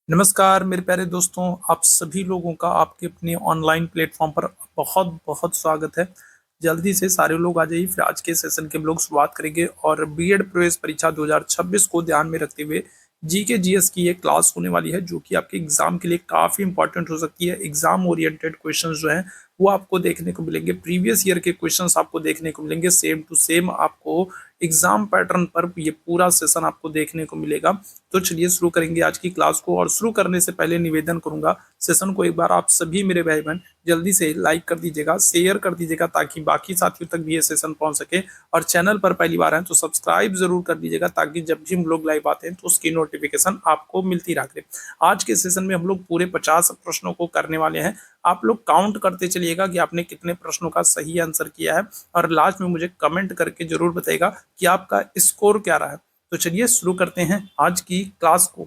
नमस्कार मेरे प्यारे दोस्तों, आप सभी लोगों का आपके अपने ऑनलाइन प्लेटफॉर्म पर बहुत बहुत स्वागत है। जल्दी से सारे लोग आ जाइए। फिर आज के सेशन के हम लोग शुरुआत करेंगे और बीएड प्रवेश परीक्षा 2026 को ध्यान में रखते हुए जीके जीएस की एक क्लास होने वाली है, जो कि आपके एग्जाम के लिए काफी इंपॉर्टेंट हो सकती है। एग्जाम ओरिएंटेड क्वेश्चंस जो हैं वो आपको देखने को मिलेंगे, प्रीवियस ईयर के क्वेश्चंस आपको देखने को मिलेंगे, सेम टू सेम आपको एग्जाम पैटर्न पर ये पूरा सेशन आपको देखने को मिलेगा। तो चलिए शुरू करेंगे आज की क्लास को, और शुरू करने से पहले निवेदन करूंगा सेशन को एक बार आप सभी मेरे भाई बहन जल्दी से लाइक कर दीजिएगा, शेयर कर दीजिएगा, ताकि बाकी साथियों तक भी ये सेशन पहुंच सके। और चैनल पर पहली बार है तो सब्सक्राइब जरूर कर दीजिएगा, ताकि जब भी हम लोग लाइव आते हैं तो उसकी नोटिफिकेशन आपको मिलती रहे। आज के सेशन में हम लोग पूरे 50 प्रश्नों को करने वाले हैं। आप लोग काउंट करते चलिएगा कि आपने कितने प्रश्नों का सही आंसर किया है, और लास्ट में मुझे कमेंट करके जरूर बताइएगा कि आपका स्कोर क्या रहा है। तो चलिए शुरू करते हैं आज की क्लास को।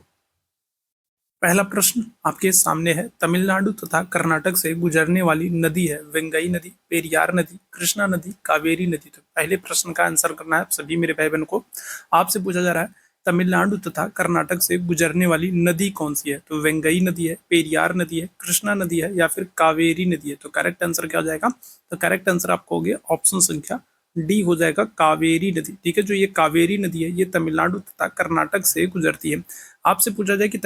पहला प्रश्न आपके सामने है, तमिलनाडु तथा कर्नाटक से गुजरने वाली नदी है वेंगई नदी, पेरियार नदी, कृष्णा नदी, कावेरी नदी। तो पहले प्रश्न का आंसर करना है सभी मेरे भाई बहन को। आपसे पूछा जा रहा है तमिलनाडु तथा कर्नाटक से गुजरने वाली नदी कौन सी है। तो वेंगई नदी है, पेरियार नदी है, कृष्णा नदी है, या फिर कावेरी नदी है। तो करेक्ट आंसर क्या हो जाएगा? तो करेक्ट आंसर आपको हो गया ऑप्शन संख्या डी हो जाएगा, कावेरी नदी। ठीक है, जो ये कावेरी नदी है ये तमिलनाडु तथा कर्नाटक से गुजरती है। आपसे पूछा जाए कि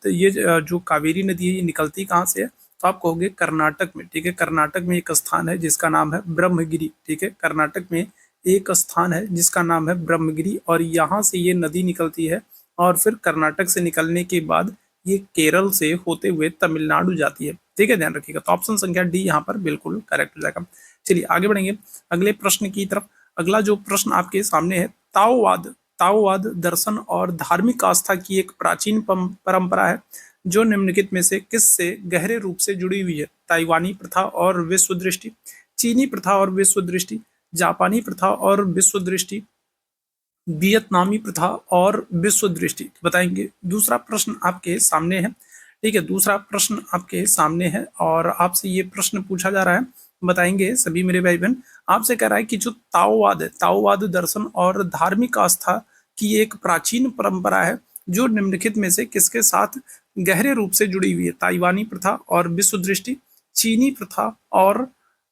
ये जो कावेरी नदी है ये निकलती कहाँ से है, तो आप कहोगे कर्नाटक में। ठीक है, कर्नाटक में एक स्थान है जिसका नाम है ब्रह्मगिरी। ठीक है, कर्नाटक में एक स्थान है जिसका नाम है ब्रह्मगिरी, और यहाँ से ये नदी निकलती है, और फिर कर्नाटक से निकलने के बाद ये केरल से होते हुए तमिलनाडु जाती है। ठीक है, ध्यान रखिएगा। तो ऑप्शन संख्या डी यहाँ पर बिल्कुल करेक्ट हो जाएगा। चलिए आगे बढ़ेंगे अगले प्रश्न की तरफ। अगला जो प्रश्न आपके सामने है, ताओवाद ताओवाद दर्शन और धार्मिक आस्था की एक प्राचीन परंपरा है जो निम्नलिखित में से किससे गहरे रूप से जुड़ी हुई है। ताइवानी प्रथा और विश्व दृष्टि, चीनी प्रथा और विश्व दृष्टि, जापानी प्रथा और विश्व दृष्टि, वियतनामी प्रथा और विश्व दृष्टि। बताएंगे। दूसरा प्रश्न आपके सामने है। ठीक है, दूसरा प्रश्न आपके सामने है और आपसे ये प्रश्न पूछा जा रहा है, बताएंगे सभी मेरे भाई बहन। आपसे कह रहा है कि जो ताओवाद है, ताओवाद दर्शन और धार्मिक आस्था की एक प्राचीन परंपरा है जो निम्नलिखित में से किसके साथ गहरे रूप से जुड़ी हुई है। ताइवानी प्रथा और विश्व दृष्टि, चीनी प्रथा और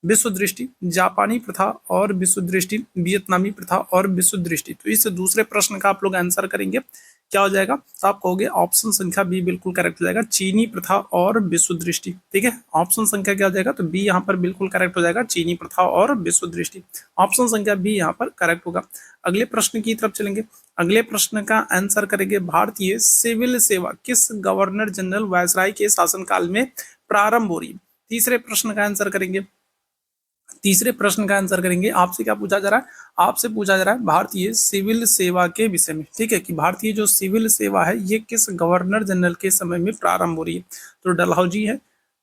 विश्व दृष्टि, जापानी प्रथा और विश्व दृष्टि, वियतनामी प्रथा और विश्व दृष्टि। तो इस दूसरे प्रश्न का आप लोग आंसर करेंगे, क्या हो जाएगा? तो आप कहोगे ऑप्शन संख्या बी बिल्कुल करेक्ट हो जाएगा, चीनी प्रथा और विश्व दृष्टि। ठीक है, ऑप्शन संख्या क्या हो जाएगा? तो बी यहाँ पर बिल्कुल करेक्ट हो जाएगा, चीनी प्रथा और विश्व दृष्टि। ऑप्शन संख्या बी यहाँ पर करेक्ट होगा। अगले प्रश्न की तरफ चलेंगे। अगले प्रश्न का आंसर करेंगे, भारतीय सिविल सेवा किस गवर्नर जनरल वायसराय के शासनकाल में प्रारंभ हो रही है। तीसरे प्रश्न का आंसर करेंगे। तीसरे प्रश्न का आंसर करेंगे। आपसे क्या पूछा जा रहा है? आपसे पूछा जा रहा है भारतीय सिविल सेवा के विषय में। ठीक है, कि भारतीय जो सिविल सेवा है ये किस गवर्नर जनरल के समय में प्रारंभ हो रही है। तो डलहौजी है,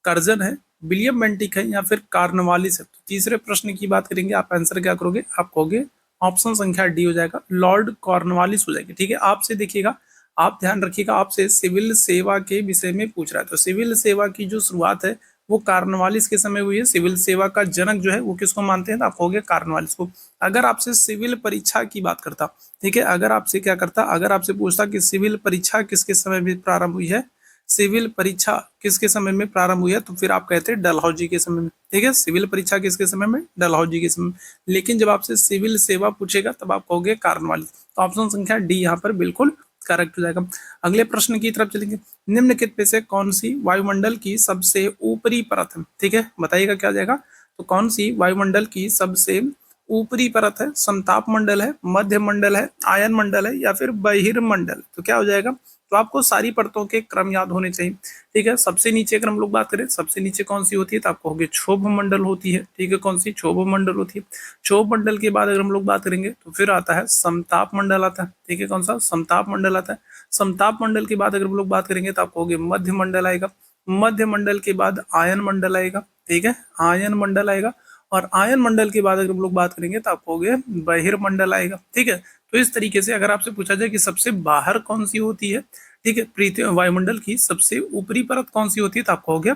कर्जन है, विलियम बेंटिक है, या फिर कार्नवालिस है। तो तीसरे प्रश्न की बात करेंगे, आप आंसर क्या करोगे? आप कहोगे ऑप्शन संख्या डी हो जाएगा, लॉर्ड कॉर्नवालिस हो जाएगी। ठीक है, आपसे देखिएगा, आप ध्यान रखिएगा, आपसे सिविल सेवा के विषय में पूछ रहा है। तो सिविल सेवा की जो शुरुआत है वो कार्नवालिस के समय हुई है। सिविल सेवा का जनक जो है वो किसको मानते हैं? तो आप कहोगे कार्नवालिस को। अगर आपसे सिविल परीक्षा की बात करता, ठीक है, अगर आपसे क्या करता, अगर आपसे पूछता कि सिविल परीक्षा किसके समय में प्रारंभ हुई है, सिविल परीक्षा किसके समय में प्रारंभ हुई है, तो फिर आप कहते हैं डलहौजी के समय में। ठीक है, सिविल परीक्षा किसके समय में? डलहौजी के समय में। लेकिन जब आपसे सिविल सेवा पूछेगा तब आप कहोगे कार्नवालिस। तो ऑप्शन संख्या डी यहाँ पर बिल्कुल करेक्ट हो जाएगा। अगले प्रश्न की तरफ चलेंगे। निम्नलिखित में से कौन सी वायुमंडल की सबसे ऊपरी परत है? ठीक है, बताइएगा क्या जाएगा। तो कौन सी वायुमंडल की सबसे ऊपरी परत है? संताप मंडल है, मध्य मंडल है, आयन मंडल है, या फिर बहिर्मंडल। तो क्या हो जाएगा? तो आपको सारी परतों के क्रम याद होने चाहिए। ठीक है, सबसे नीचे अगर हम लोग बात करें, सबसे नीचे कौन सी होती है, तो आप कहोगे क्षोभ मंडल होती है। ठीक है, कौन सी? क्षोभ मंडल होती है। क्षोभ मंडल के बाद अगर हम लोग बात करेंगे तो फिर आता है समताप मंडल आता है। ठीक है, कौन सा? समताप मंडल आता है। समताप मंडल के बाद अगर हम लोग बात करेंगे तो आप कहोगे मध्य मंडल आएगा। मध्य मंडल के बाद आयन मंडल आएगा। ठीक है, आयन मंडल आएगा। और आयन मंडल के बाद अगर हम लोग बात करेंगे तो आप कहोगे बहिर्मंडल आएगा। ठीक है, तो इस तरीके से अगर आपसे पूछा जाए कि सबसे बाहर कौन सी होती है, ठीक है, पृथ्वी वायुमंडल की सबसे ऊपरी परत कौन सी होती है, तो आप कहोगे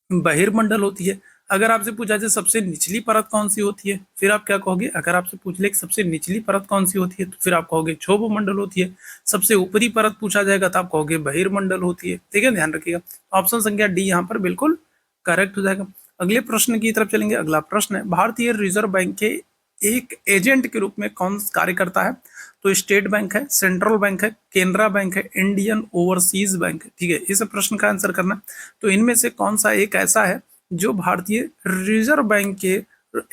बहिर्मंडल होती है। अगर आपसे पूछा जाए सबसे निचली परत कौन सी होती है, फिर आप क्या कहोगे? अगर आपसे पूछ ले कि सबसे निचली परत कौन सी होती है, तो फिर आप कहोगे क्षोभ मंडल होती है। सबसे ऊपरी परत पूछा जाएगा तो आप कहोगे बहिर्मंडल होती है। ठीक है, ध्यान रखिएगा। ऑप्शन संख्या डी यहाँ पर बिल्कुल करेक्ट हो जाएगा। अगले प्रश्न की तरफ चलेंगे। अगला प्रश्न है, भारतीय रिजर्व बैंक के एक एजेंट के रूप में कौन कार्य करता है? तो स्टेट बैंक है, सेंट्रल बैंक है, केनरा बैंक है, इंडियन ओवरसीज बैंक है। ठीक है, इस प्रश्न का आंसर करना। तो इनमें से कौन सा एक ऐसा है जो भारतीय रिजर्व बैंक के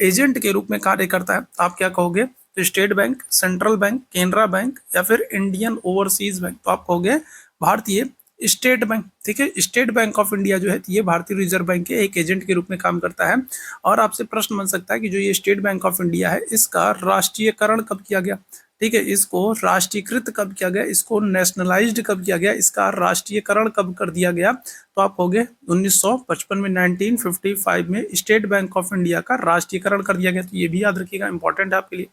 एजेंट के रूप में कार्य करता है? आप क्या कहोगे? तो state bank, central bank, Canara bank या फिर इंडियन ओवरसीज बैंक। तो आप कहोगे भारतीय स्टेट बैंक। ठीक है, स्टेट बैंक ऑफ इंडिया जो है ये भारतीय रिजर्व बैंक के एक एजेंट के रूप में काम करता है। और आपसे प्रश्न बन सकता है कि जो ये स्टेट बैंक ऑफ इंडिया है इसका राष्ट्रीयकरण कब किया गया? ठीक है, इसको राष्ट्रीयकृत कब किया गया, इसको नेशनलाइज्ड कब किया गया, इसका राष्ट्रीयकरण कब कर दिया गया? तो आप कहोगे 1955 में, 1955 में स्टेट बैंक ऑफ इंडिया का राष्ट्रीयकरण कर दिया गया। तो ये भी याद रखिएगा, इंपॉर्टेंट है आपके लिए।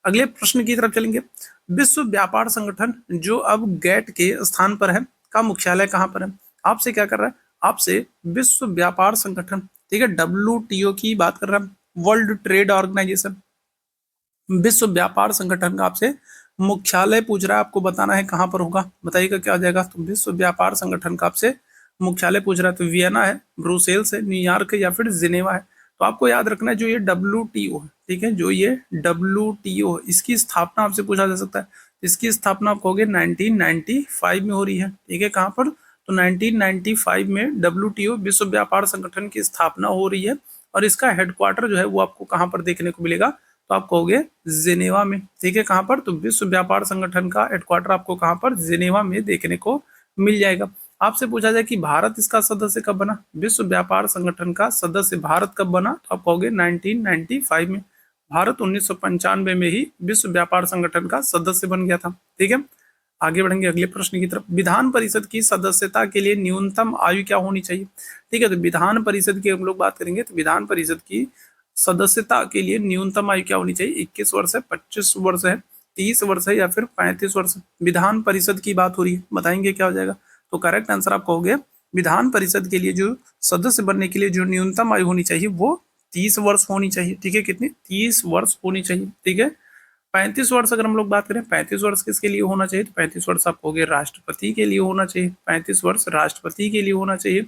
अगले प्रश्न की तरफ चलेंगे। विश्व व्यापार संगठन जो अब गेट के स्थान पर है का मुख्यालय कहाँ पर है? आपसे क्या कर रहा है? आपसे विश्व व्यापार संगठन, ठीक है, WTO की बात कर रहा है, वर्ल्ड ट्रेड ऑर्गेनाइजेशन, विश्व व्यापार संगठन का आपसे मुख्यालय पूछ रहा है। आपको बताना है कहाँ पर होगा, बताइएगा क्या आ जाएगा? तो विश्व व्यापार संगठन का आपसे मुख्यालय पूछ रहा है, तो वियना है, ब्रुसेल्स है, न्यूयॉर्क है या फिर जिनेवा है। तो आपको याद रखना है जो ये WTO है, ठीक है, जो ये WTO है, इसकी स्थापना आपसे पूछा जा सकता है। इसकी स्थापना आप कहोगे 1995 में हो रही है। ठीक है, कहाँ पर? तो 1995 में WTO विश्व व्यापार संगठन की स्थापना हो रही है। और इसका हेडक्वार्टर जो है वो आपको कहाँ पर देखने को मिलेगा? तो आप कहोगे जिनेवा में। ठीक है, कहाँ पर? तो विश्व व्यापार संगठन का हेडक्वार्टर आपको कहाँ पर? जिनेवा में देखने को मिल जाएगा। आपसे पूछा जाए कि भारत इसका सदस्य कब बना, विश्व व्यापार संगठन का सदस्य भारत कब बना? तो आप कहोगे 1995 में। भारत 1995 में ही विश्व व्यापार संगठन का सदस्य बन गया था। ठीक है, आगे बढ़ेंगे अगले प्रश्न की तरफ। विधान परिषद की सदस्यता के लिए न्यूनतम आयु क्या होनी चाहिए? ठीक है, तो विधान परिषद की हम लोग बात करेंगे तो विधान परिषद की सदस्यता के लिए न्यूनतम आयु क्या होनी चाहिए? 21 वर्ष है, 25 वर्ष है, 30 वर्ष है या फिर 35 वर्ष? विधान परिषद की बात हो रही है, बताएंगे क्या हो जाएगा? तो करेक्ट आंसर आप कहोगे विधान परिषद के लिए जो सदस्य बनने के लिए जो न्यूनतम आयु होनी चाहिए वो 30 वर्ष होनी चाहिए। ठीक है, कितनी? 30 वर्ष होनी चाहिए। ठीक है, 35 वर्ष अगर हम लोग बात करें, 35 वर्ष किसके लिए होना चाहिए? तो 35 वर्ष आप कहोगे राष्ट्रपति के लिए होना चाहिए। 35 वर्ष राष्ट्रपति के लिए होना चाहिए।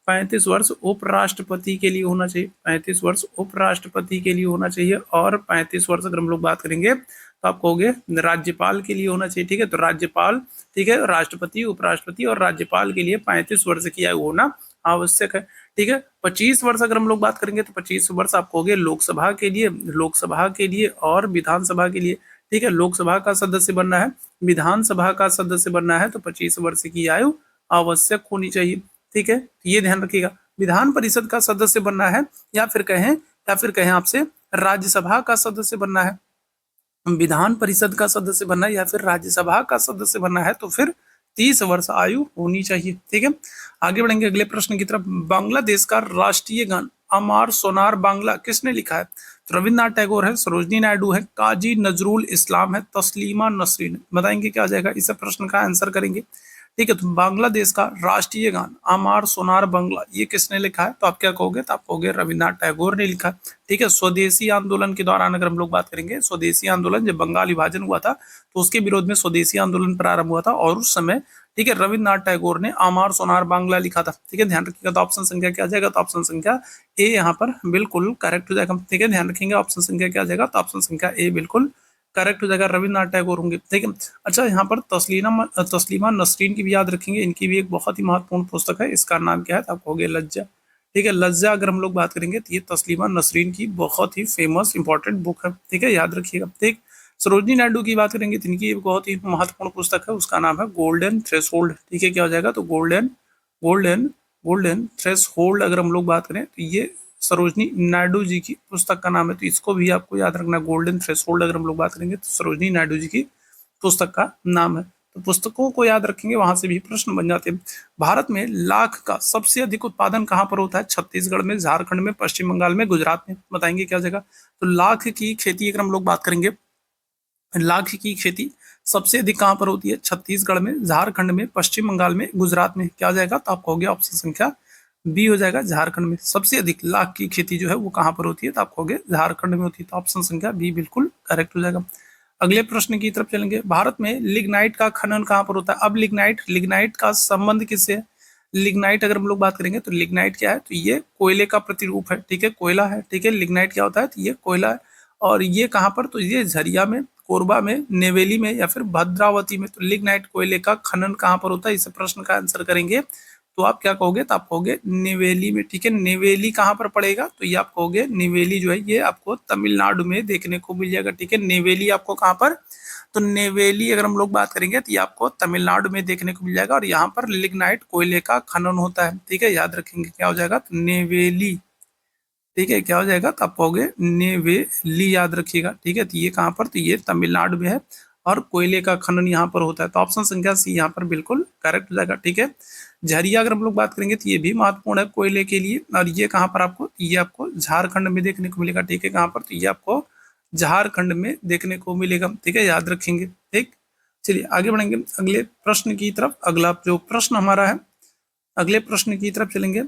35 वर्ष उपराष्ट्रपति के लिए होना चाहिए। 35 वर्ष उपराष्ट्रपति के लिए होना चाहिए। और 35 वर्ष अगर हम लोग बात करेंगे तो आप कहोगे राज्यपाल के लिए होना चाहिए। ठीक है, तो राज्यपाल, ठीक है, राष्ट्रपति, उपराष्ट्रपति और राज्यपाल के लिए 35 वर्ष की आयु होना आवश्यक है। ठीक है, 25 वर्ष अगर हम लोग बात करेंगे तो 25 वर्ष आप कहोगे लोकसभा के लिए, लोकसभा के लिए और विधानसभा के लिए। ठीक है, लोकसभा का सदस्य बनना है, विधानसभा का सदस्य बनना है तो 25 वर्ष की आयु आवश्यक होनी चाहिए। ठीक है, ये ध्यान रखिएगा। विधान परिषद का सदस्य बनना है या फिर कहें आपसे राज्यसभा का सदस्य बनना है, विधान परिषद का सदस्य बनना है या फिर राज्यसभा का सदस्य बनना है तो फिर 30 वर्ष आयु होनी चाहिए। ठीक है, आगे बढ़ेंगे अगले प्रश्न की तरफ। बांग्लादेश का राष्ट्रीय गान अमार सोनार बांग्ला किसने लिखा है? तो रविन्द्रनाथ टैगोर है, सरोजनी नायडू है, काजी नजरुल इस्लाम है, तस्लीमा नसरीन। बताएंगे क्या आ जाएगा? इस प्रश्न का आंसर करेंगे। ठीक है, तो बांग्लादेश का राष्ट्रीय गान अमार सोनार बांग्ला ये किसने लिखा है? तो आप क्या कहोगे? तो आप कहोगे रविन्द्रनाथ टैगोर ने लिखा। ठीक है, स्वदेशी आंदोलन के दौरान अगर हम लोग बात करेंगे, स्वदेशी आंदोलन जब बंगाल विभाजन हुआ था तो उसके विरोध में स्वदेशी आंदोलन प्रारंभ हुआ था और उस समय, ठीक है, रविन्द्रनाथ टैगोर ने अमार सोनार बांग्ला लिखा था। ठीक है, ध्यान रखिएगा। तो ऑप्शन संख्या क्या आ जाएगा? तो ऑप्शन संख्या ए यहाँ पर बिल्कुल करेक्ट हो जाएगा। ठीक है, ध्यान रखेंगे ऑप्शन संख्या क्या आ जाएगा? तो ऑप्शन संख्या ए बिल्कुल करेक्ट हो जाएगा, रविन्द्रनाथ टैगोर होंगे। ठीक है, अच्छा यहाँ पर तस्लीमा नसरीन की भी याद रखेंगे, इनकी भी एक बहुत ही महत्वपूर्ण पुस्तक है, इसका नाम क्या है? तो आप कहोगे लज्जा। ठीक है, लज्जा अगर हम लोग बात करेंगे तो ये तस्लीमा नसरीन की बहुत ही फेमस इंपॉर्टेंट बुक है। ठीक है, याद रखिएगा। ठीक, सरोजनी नायडू की बात करेंगे तो इनकी एक बहुत ही महत्वपूर्ण पुस्तक है, उसका नाम है गोल्डन थ्रेशोल्ड। ठीक है, क्या हो जाएगा? तो गोल्डन गोल्डन गोल्डन थ्रेशोल्ड अगर हम लोग बात करें तो ये सरोजनी नायडू जी की पुस्तक का नाम है, तो इसको भी आपको याद रखना। गोल्डन थ्रेशोल्ड अगर हम लोग बात करेंगे तो सरोजनी नायडू जी की पुस्तक का नाम है। तो पुस्तकों को याद रखेंगे, वहां से भी प्रश्न बन जाते हैं। भारत में लाख का सबसे अधिक उत्पादन कहाँ पर होता है? छत्तीसगढ़ में, झारखंड में, पश्चिम बंगाल में, गुजरात में। बताएंगे क्या जगह? तो लाख की खेती अगर हम लोग बात करेंगे, लाख की खेती सबसे अधिक कहाँ पर होती है? छत्तीसगढ़ में, झारखंड में, पश्चिम बंगाल में, गुजरात में। क्या आ जाएगा? तो आप कहोगे ऑप्शन संख्या बी हो जाएगा झारखंड में। सबसे अधिक लाख की खेती जो है वो कहाँ पर होती है, तो आप कहोगे झारखंड में होती है। तो ऑप्शन संख्या बी बिल्कुल करेक्ट हो जाएगा। अगले प्रश्न की तरफ चलेंगे। भारत में लिग्नाइट का खनन कहाँ पर होता है? अब लिग्नाइट लिग्नाइट का संबंध किससे है? लिग्नाइट अगर हम लोग बात करेंगे तो लिग्नाइट क्या है, तो ये कोयले का प्रतिरूप है, ठीक है, कोयला है, ठीक है। लिग्नाइट क्या होता है, तो ये कोयला है। और ये कहाँ पर, तो ये झरिया में, कोरबा में, नेवेली में या फिर भद्रावती में। तो लिग्नाइट कोयले का खनन कहाँ पर होता है, इस प्रश्न का आंसर करेंगे तो आप क्या कहोगे, तो आप कहोगे नेवेली में, ठीक है। नेवेली कहाँ पर पड़ेगा, तो ये आप कहोगे नेवेली जो है ये आपको तमिलनाडु में देखने को मिल जाएगा, ठीक है। नेवेली आपको कहाँ पर, तो नेवेली अगर हम लोग बात करेंगे तो ये आपको तमिलनाडु में देखने को मिल जाएगा। और यहाँ पर लिग्नाइट कोयले का खनन होता है, ठीक है, याद रखेंगे क्या हो जाएगा, तो नेवेली, ठीक है, क्या हो जाएगा, तो आप कहोगे नेवेली, याद रखिएगा, ठीक है। तो ये कहाँ पर, तो ये तमिलनाडु में है और कोयले का खनन यहाँ पर होता है। तो ऑप्शन संख्या सी यहाँ पर बिल्कुल करेक्ट हो जाएगा, ठीक है। झरिया अगर हम लोग बात करेंगे तो ये भी महत्वपूर्ण है कोयले के लिए, और ये कहाँ पर आपको, ये आपको झारखंड में देखने को मिलेगा, ठीक है। कहाँ पर, तो ये आपको झारखंड में देखने को मिलेगा, ठीक है, याद रखेंगे, ठीक। चलिए आगे बढ़ेंगे अगले प्रश्न की तरफ। अगला जो प्रश्न हमारा है, अगले प्रश्न की तरफ चलेंगे।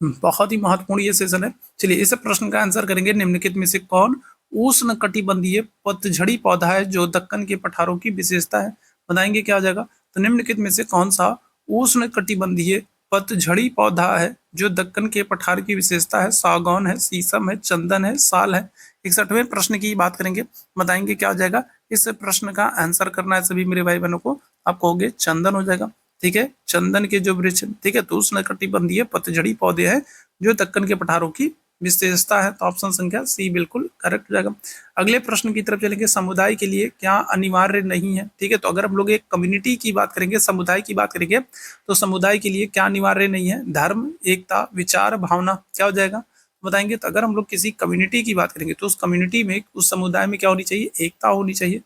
बहुत ही महत्वपूर्ण ये सेशन है। चलिए इस प्रश्न का आंसर करेंगे, निम्नलिखित में से कौन उष्ण कटिबंधीय पतझड़ी पौधा है जो दक्कन के पठारों की विशेषता है? बताएंगे क्या हो जाएगा, तो निम्नलिखित में से कौन सा उष्ण कटिबंधीय पतझड़ी पौधा है जो दक्कन के पठार की विशेषता है? सागौन है, शीशम है, चंदन है, साल है। 61वें प्रश्न की बात करेंगे, बताएंगे क्या हो जाएगा। इस प्रश्न का आंसर करना है सभी मेरे भाई बहनों को, आप कहोगे चंदन हो जाएगा, ठीक है। चंदन के जो वृक्ष, ठीक है, तो उष्णकटिबंधीय पतझड़ी पौधे हैं जो दक्कन के पठारों की विशेषता है। तो ऑप्शन संख्या सी बिल्कुल करेक्ट हो जाएगा। अगले प्रश्न की तरफ चलेंगे। समुदाय के लिए क्या अनिवार्य नहीं है, ठीक है। तो अगर हम लोग एक कम्युनिटी की बात करेंगे, समुदाय की बात करेंगे, तो समुदाय के लिए क्या अनिवार्य नहीं है? धर्म, एकता, विचार, भावना, क्या हो जाएगा बताएंगे। तो अगर हम लोग किसी कम्युनिटी की बात करेंगे तो उस कम्युनिटी में, उस समुदाय में क्या होनी चाहिए, एकता होनी चाहिए,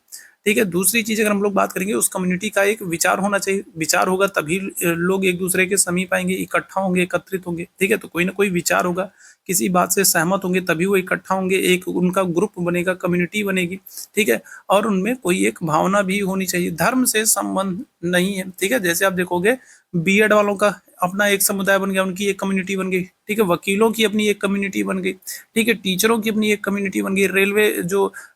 ठीक है। दूसरी चीज अगर हम लोग बात करेंगे, उस कम्युनिटी का एक विचार होना चाहिए, विचार होगा तभी लोग एक दूसरे के समीप आएंगे, इकट्ठा होंगे, एकत्रित होंगे, ठीक है। तो कोई ना कोई विचार होगा, किसी बात से सहमत होंगे तभी वो इकट्ठा होंगे, एक उनका ग्रुप बनेगा, कम्युनिटी बनेगी, ठीक है। और उनमें कोई एक भावना भी होनी चाहिए, धर्म से संबंध नहीं है, ठीक है। जैसे आप देखोगे बीएड वालों का अपना एक समुदाय बन गया, उनकी एक कम्युनिटी बन गई, ठीक है। वकीलों की अपनी एक कम्युनिटी बन गई, ठीक है। टीचरों की अपनी एक कम्युनिटी बन गई,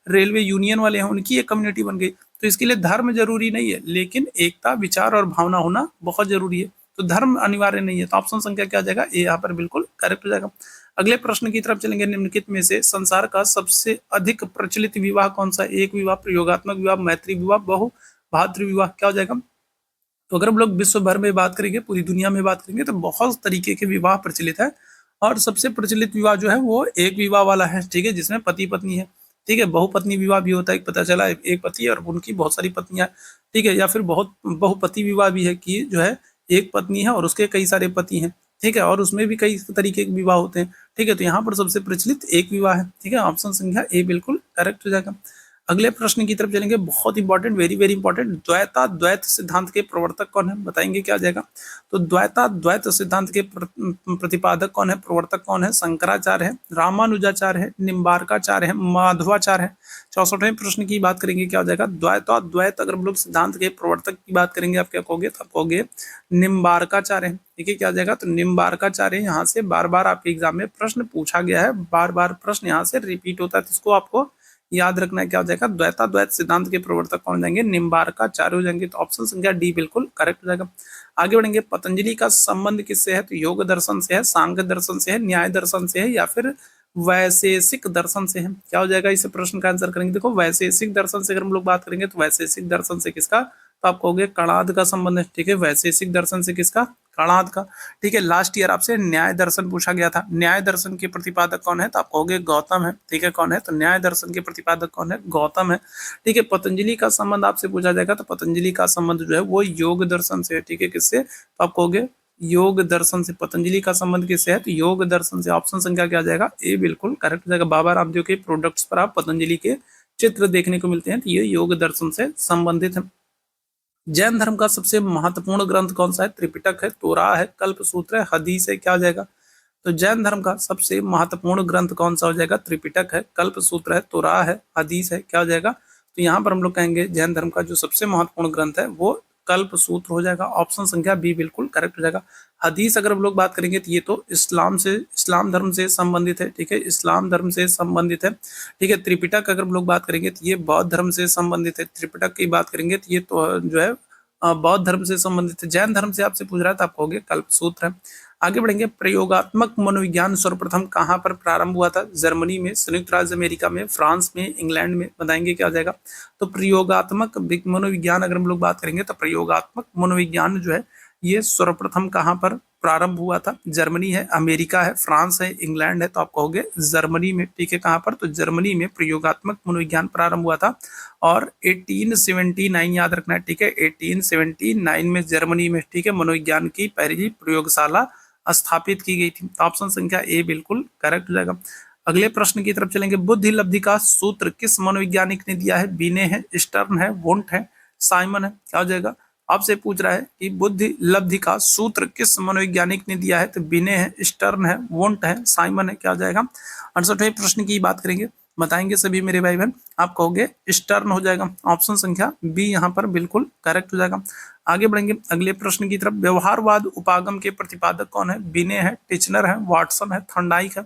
रेलवे यूनियन वाले हैं उनकी एक कम्युनिटी बन गई। तो इसके लिए धर्म जरूरी नहीं है, लेकिन एकता, विचार और भावना होना बहुत जरूरी है। तो धर्म अनिवार्य नहीं है। तो ऑप्शन संख्या क्या आ जाएगा, ए यहाँ पर बिल्कुल करेक्ट हो जाएगा। अगले प्रश्न की तरफ चलेंगे। निम्नलिखित में से संसार का सबसे अधिक प्रचलित विवाह कौन सा है? एक विवाह, प्रयोगात्मक विवाह, मैत्री विवाह, बहु भातृ विवाह, क्या हो जाएगा। तो अगर हम लोग विश्व भर में बात करेंगे, पूरी दुनिया में बात करेंगे, तो बहुत तरीके के विवाह प्रचलित है। और सबसे प्रचलित विवाह जो है वो एक विवाह वाला है, ठीक है, जिसमें पति पत्नी है, ठीक है। बहुपत्नी विवाह भी होता है, पता चला एक पति और उनकी बहुत सारी पत्नियां, ठीक है। या फिर बहुत बहुपति विवाह भी है कि जो है एक पत्नी है और उसके कई सारे पति हैं, ठीक है। और उसमें भी कई तरीके के विवाह होते हैं, ठीक है। तो यहाँ पर सबसे प्रचलित एक विवाह है, ठीक है। ऑप्शन संख्या ए बिल्कुल करेक्ट हो जाएगा। अगले प्रश्न की तरफ चलेंगे, बहुत important, very very important. Dvaita द्वैत सिद्धांत के प्रवर्तक कौन है? बताएंगे क्या आ जाएगा। तो द्वैता द्वैत सिद्धांत के प्रतिपादक कौन है, प्रवर्तक कौन है? शंकराचार्य है, रामानुजाचार्य है, निम्बार्काचार्य है, माधवाचार्य है। 64वें प्रश्न की बात करेंगे, क्या हो जाएगा। द्वैता द्वैत अगर हम लोग सिद्धांत के प्रवर्तक की बात करेंगे, आप क्या कहोगे, तो आप कहोगे निम्बार्काचार्य है, ठीक है। क्या आ जाएगा, तो निम्बार्काचार्य। यहाँ से बार बार आपके एग्जाम में प्रश्न पूछा गया है, बार बार प्रश्न यहाँ से रिपीट होता है, तो इसको आपको याद रखना है। क्या हो जाएगा, द्वैता द्वैत सिद्धांत के प्रवर्तक कौन जाएंगे, निम्बार्काचार्य हो जाएंगे। तो ऑप्शन संख्या डी बिल्कुल करेक्ट हो जाएगा। आगे बढ़ेंगे। पतंजलि का संबंध किससे है? तो योग दर्शन से है, सांख्य दर्शन से है, न्याय दर्शन से है, या फिर वैशेषिक दर्शन से है? क्या हो जाएगा, इस प्रश्न का आंसर करेंगे। देखो वैशेषिक दर्शन से अगर हम लोग बात करेंगे, तो वैशेषिक दर्शन से किसका, तो आप कहोगे कणाद का संबंध है, ठीक है। वैशेषिक दर्शन से किसका, कणाद का, ठीक है। लास्ट ईयर आपसे न्याय दर्शन पूछा गया था, न्याय दर्शन के प्रतिपादक कौन है, तो आप कहोगे गौतम है, ठीक है। कौन है, तो न्याय दर्शन के प्रतिपादक कौन है, गौतम है, ठीक है। पतंजलि का संबंध आपसे पूछा जाएगा, तो पतंजलि का संबंध जो है वो योग दर्शन से है, ठीक है। किससे, तो आप कहोगे योग दर्शन से। पतंजलि का संबंध किससे है, तो योग दर्शन से। ऑप्शन संख्या क्या आ जाएगा, ए बिल्कुल करेक्ट हो जाएगा। बाबा रामदेव के प्रोडक्ट्स पर आप पतंजलि के चित्र देखने को मिलते हैं, तो ये योग दर्शन से संबंधित है। जैन धर्म का सबसे महत्वपूर्ण ग्रंथ कौन सा है? त्रिपिटक है, तोरा है, कल्पसूत्र है, हदीस है, क्या हो जाएगा। तो जैन धर्म का सबसे महत्वपूर्ण ग्रंथ कौन सा हो जाएगा? त्रिपिटक है, कल्पसूत्र है, तोरा है, हदीस है, क्या हो जाएगा। तो यहाँ पर हम लोग कहेंगे जैन धर्म का जो सबसे महत्वपूर्ण ग्रंथ है वो कल्प सूत्र हो जाएगा। ऑप्शन संख्या बी बिल्कुल करेक्ट हो जाएगा। हदीस अगर हम लोग बात करेंगे तो ये तो इस्लाम धर्म से संबंधित है, ठीक है, इस्लाम धर्म से संबंधित है, ठीक है। त्रिपिटक अगर हम लोग बात करेंगे तो ये बौद्ध धर्म से संबंधित है। त्रिपिटक की बात करेंगे तो ये तो जो है बौद्ध धर्म से संबंधित है। जैन धर्म से आपसे पूछ रहा है तो आप कहोगे कल्प सूत्र है। आगे बढ़ेंगे, प्रयोगात्मक मनोविज्ञान सर्वप्रथम कहाँ पर प्रारंभ हुआ था? जर्मनी में, संयुक्त राज्य अमेरिका में, फ्रांस में, इंग्लैंड में, बताएंगे क्या हो जाएगा। तो प्रयोगात्मक मनोविज्ञान अगर हम लोग बात करेंगे तो प्रयोगात्मक मनोविज्ञान जो है ये सर्वप्रथम कहाँ पर प्रारंभ हुआ था? जर्मनी है, अमेरिका है, फ्रांस है, इंग्लैंड है, तो आप कहोगे जर्मनी में, ठीक है। कहाँ पर? तो जर्मनी में प्रयोगात्मक मनोविज्ञान प्रारंभ हुआ था और 1879 याद रखना है, ठीक है, 1879 में जर्मनी में, ठीक है, मनोविज्ञान की पहली प्रयोगशाला स्थापित की गई थी। ऑप्शन संख्या ए बिल्कुल करेक्ट हो जाएगा। अगले प्रश्न की तरफ चलेंगे, बुद्धि लब्धि का सूत्र किस मनोवैज्ञानिक ने दिया है? बिने है, स्टर्न है, वुंट है, साइमन है, क्या हो जाएगा? आपसे पूछ रहा है कि बुद्धि लब्धि का सूत्र किस मनोवैज्ञानिक ने दिया है? तो बिने है, स्टर्न है, वुंट है, साइमन है, क्या हो जाएगा? 68वें प्रश्न की बात करेंगे, बताएंगे सभी मेरे भाई बहन, आप कहोगे स्टर्न हो जाएगा। ऑप्शन संख्या बी यहाँ पर बिल्कुल करेक्ट हो जाएगा। आगे बढ़ेंगे अगले प्रश्न की तरफ, व्यवहारवाद उपागम के प्रतिपादक कौन है? बिने है, टिचनर है, वाटसन है, थॉर्नडाइक है।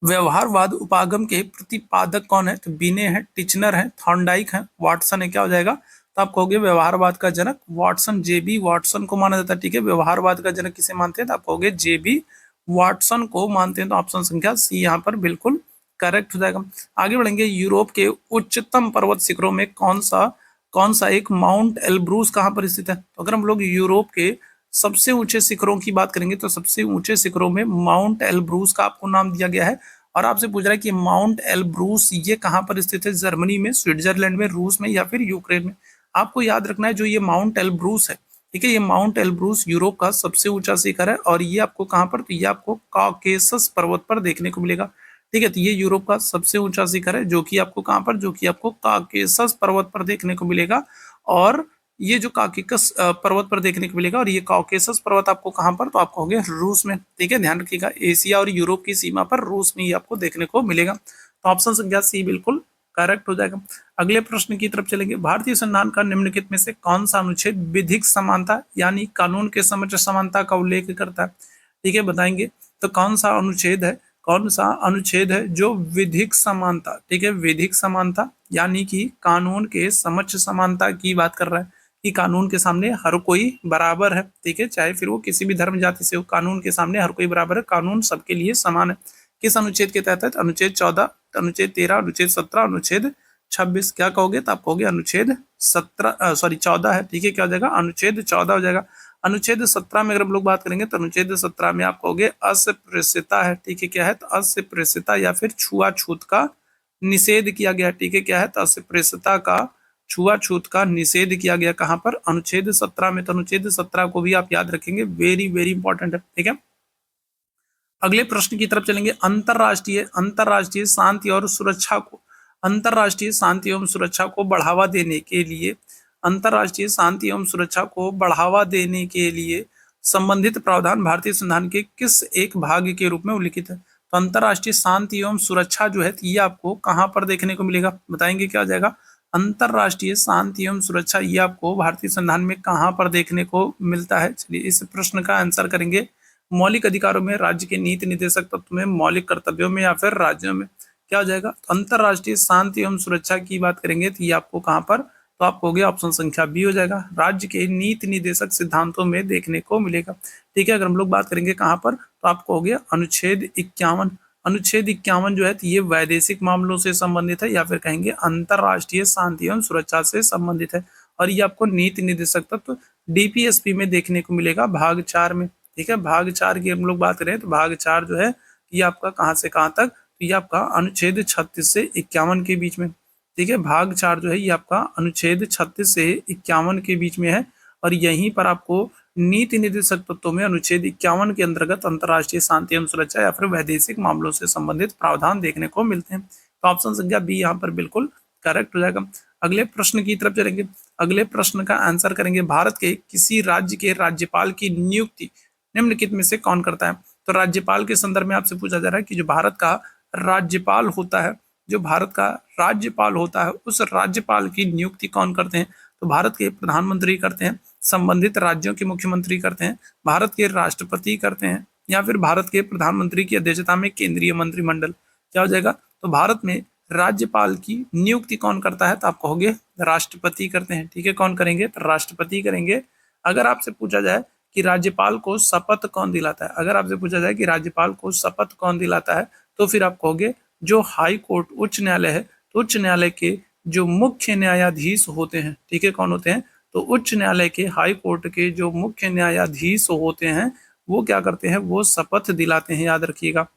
व्यवहारवाद उपागम के प्रतिपादक कौन है? तो बिने है, टिचनर है, थॉर्नडाइक है, वाटसन है, क्या हो जाएगा? तो आप कहोगे व्यवहारवाद का जनक वाटसन, जेबी वाटसन को माना जाता है, ठीक है। व्यवहारवाद का जनक किसे मानते हैं? तो आप कहोगे जेबी वाटसन को मानते हैं। तो ऑप्शन संख्या सी यहाँ पर बिल्कुल करेक्ट हो जाएगा। आगे बढ़ेंगे, यूरोप के उच्चतम पर्वत शिखरों में कौन सा एक माउंट एल्ब्रूस कहाँ पर स्थित है? तो अगर हम लोग यूरोप के सबसे ऊंचे शिखरों की बात करेंगे तो सबसे ऊंचे शिखरों में माउंट एल्ब्रूस का आपको नाम दिया गया है। और आपसे पूछ रहा है कि माउंट एल्ब्रूस ये कहाँ पर स्थित है? जर्मनी में, स्विट्जरलैंड में, रूस में या फिर यूक्रेन में? आपको याद रखना है जो ये माउंट एल्ब्रूस है, ठीक है, ये माउंट एल्ब्रूस यूरोप का सबसे ऊंचा शिखर है और ये आपको कहाँ पर? तो ये आपको कॉकेसस पर्वत पर देखने को मिलेगा, ठीक है। तो ये यूरोप का सबसे ऊंचा शिखर है जो कि आपको कहाँ पर? जो कि आपको कॉकेसस पर्वत पर देखने को मिलेगा। और ये जो कॉकेसस पर्वत पर देखने को मिलेगा और ये कॉकेसस पर्वत आपको कहाँ पर? तो आप कहोगे रूस में, ठीक है, ध्यान रखिएगा, एशिया और यूरोप की सीमा पर रूस में ये आपको देखने को मिलेगा। तो ऑप्शन संख्या सी बिल्कुल करेक्ट हो जाएगा। अगले प्रश्न की तरफ चलेंगे, भारतीय संविधान का निम्नलिखित में से कौन सा अनुच्छेद विधिक समानता यानी कानून के समक्ष समानता का उल्लेख करता है? ठीक है, बताएंगे। तो कौन सा अनुच्छेद है जो विधिक समानता, ठीक है, विधिक समानता यानी कि कानून के समक्ष समानता की बात कर रहा है कि कानून के सामने हर कोई बराबर है, ठीक है, चाहे फिर वो किसी भी धर्म जाति से हो, कानून के सामने हर कोई बराबर है, कानून सबके लिए समान है। किस अनुच्छेद के तहत? अनुच्छेद 14, अनुच्छेद 13, अनुच्छेद 17, अनुच्छेद 26। क्या कहोगे? तो आप कहोगे अनुच्छेद 14 है, ठीक है, क्या हो जाएगा? अनुच्छेद 14 हो जाएगा। अनुच्छेद 17 में अगर हम लोग बात करेंगे तो अनुच्छेद 17 में आप कहोगे अस्पृश्यता है, ठीक है, क्या है? तो अस्पृश्यता या फिर छुआछूत का निषेध किया गया, ठीक है, क्या है? तो अस्पृश्यता का, छुआछूत का निषेध किया गया कहाँ पर? अनुच्छेद 17 में। तो अनुच्छेद 17 को भी आप याद रखेंगे, वेरी वेरी इंपॉर्टेंट है, ठीक है। अगले प्रश्न की तरफ चलेंगे, अंतरराष्ट्रीय शांति और सुरक्षा को, अंतरराष्ट्रीय शांति एवं सुरक्षा को बढ़ावा देने के लिए, अंतरराष्ट्रीय शांति एवं सुरक्षा को बढ़ावा देने के लिए संबंधित प्रावधान भारतीय संविधान के किस एक भाग के रूप में उल्लिखित है? तो अंतरराष्ट्रीय शांति एवं सुरक्षा जो है ये आपको कहाँ पर देखने को मिलेगा? बताएंगे क्या हो जाएगा? अंतरराष्ट्रीय शांति एवं सुरक्षा ये आपको भारतीय संविधान में कहाँ पर देखने को मिलता है? चलिए इस प्रश्न का आंसर करेंगे, मौलिक अधिकारों में, राज्य के नीति निर्देशक तत्व में, मौलिक कर्तव्यों में या फिर राज्यों में? क्या हो जाएगा? तो अंतरराष्ट्रीय शांति एवं सुरक्षा की बात करेंगे तो ये आपको कहाँ पर? तो आपको हो गया ऑप्शन संख्या बी हो जाएगा, राज्य के नीति निर्देशक सिद्धांतों में देखने को मिलेगा, ठीक है। अगर हम लोग बात करेंगे कहाँ पर, तो आपको हो गया अनुच्छेद 51। अनुच्छेद 51 जो है ये वैदेशिक मामलों से संबंधित है या फिर कहेंगे अंतरराष्ट्रीय शांति एवं सुरक्षा से संबंधित है। और ये आपको नीति निर्देशक तत्व डीपीएसपी में देखने को मिलेगा भाग 4 में, ठीक है। भाग 4 की हम लोग बात करें तो भाग 4 जो है ये आपका कहाँ से कहाँ तक? तो ये आपका अनुच्छेद 36 से 51 के बीच में, ठीक है। भाग 4 जो है ये आपका अनुच्छेद 36 से 51 के बीच में है और यहीं पर आपको नीति निर्देशक तत्वों में अनुच्छेद 51 के अंतर्गत अंतरराष्ट्रीय शांति एवं सुरक्षा या फिर वैदेशिक मामलों से संबंधित प्रावधान देखने को मिलते हैं। तो ऑप्शन संख्या बी यहाँ पर बिल्कुल करेक्ट हो जाएगा। अगले प्रश्न की तरफ चलेंगे, अगले प्रश्न का आंसर करेंगे, भारत के किसी राज्य के राज्यपाल की नियुक्ति निम्नलिखित में से कौन करता है? तो राज्यपाल के संदर्भ में आपसे पूछा जा रहा है कि जो भारत का राज्यपाल होता है, जो भारत का राज्यपाल होता है उस राज्यपाल की नियुक्ति कौन करते हैं? तो भारत के प्रधानमंत्री करते हैं, संबंधित राज्यों के मुख्यमंत्री करते हैं, भारत के राष्ट्रपति करते हैं, या फिर भारत के प्रधानमंत्री की अध्यक्षता में केंद्रीय मंत्रिमंडल। क्या हो जाएगा? तो भारत में राज्यपाल की नियुक्ति कौन करता है? तो आप कहोगे राष्ट्रपति करते हैं। ठीक है, कौन करेंगे? तो राष्ट्रपति करेंगे। अगर आपसे पूछा जाए कि राज्यपाल को शपथ कौन दिलाता है, अगर आपसे पूछा जाए कि राज्यपाल को शपथ कौन दिलाता है, तो फिर आप कहोगे जो हाई कोर्ट उच्च न्यायालय है, तो उच्च न्यायालय के जो मुख्य न्यायाधीश होते हैं, ठीक है, कौन होते हैं? तो उच्च न्यायालय के, हाई कोर्ट के जो मुख्य न्यायाधीश होते हैं, वो क्या करते हैं? वो शपथ दिलाते हैं, याद रखिएगा।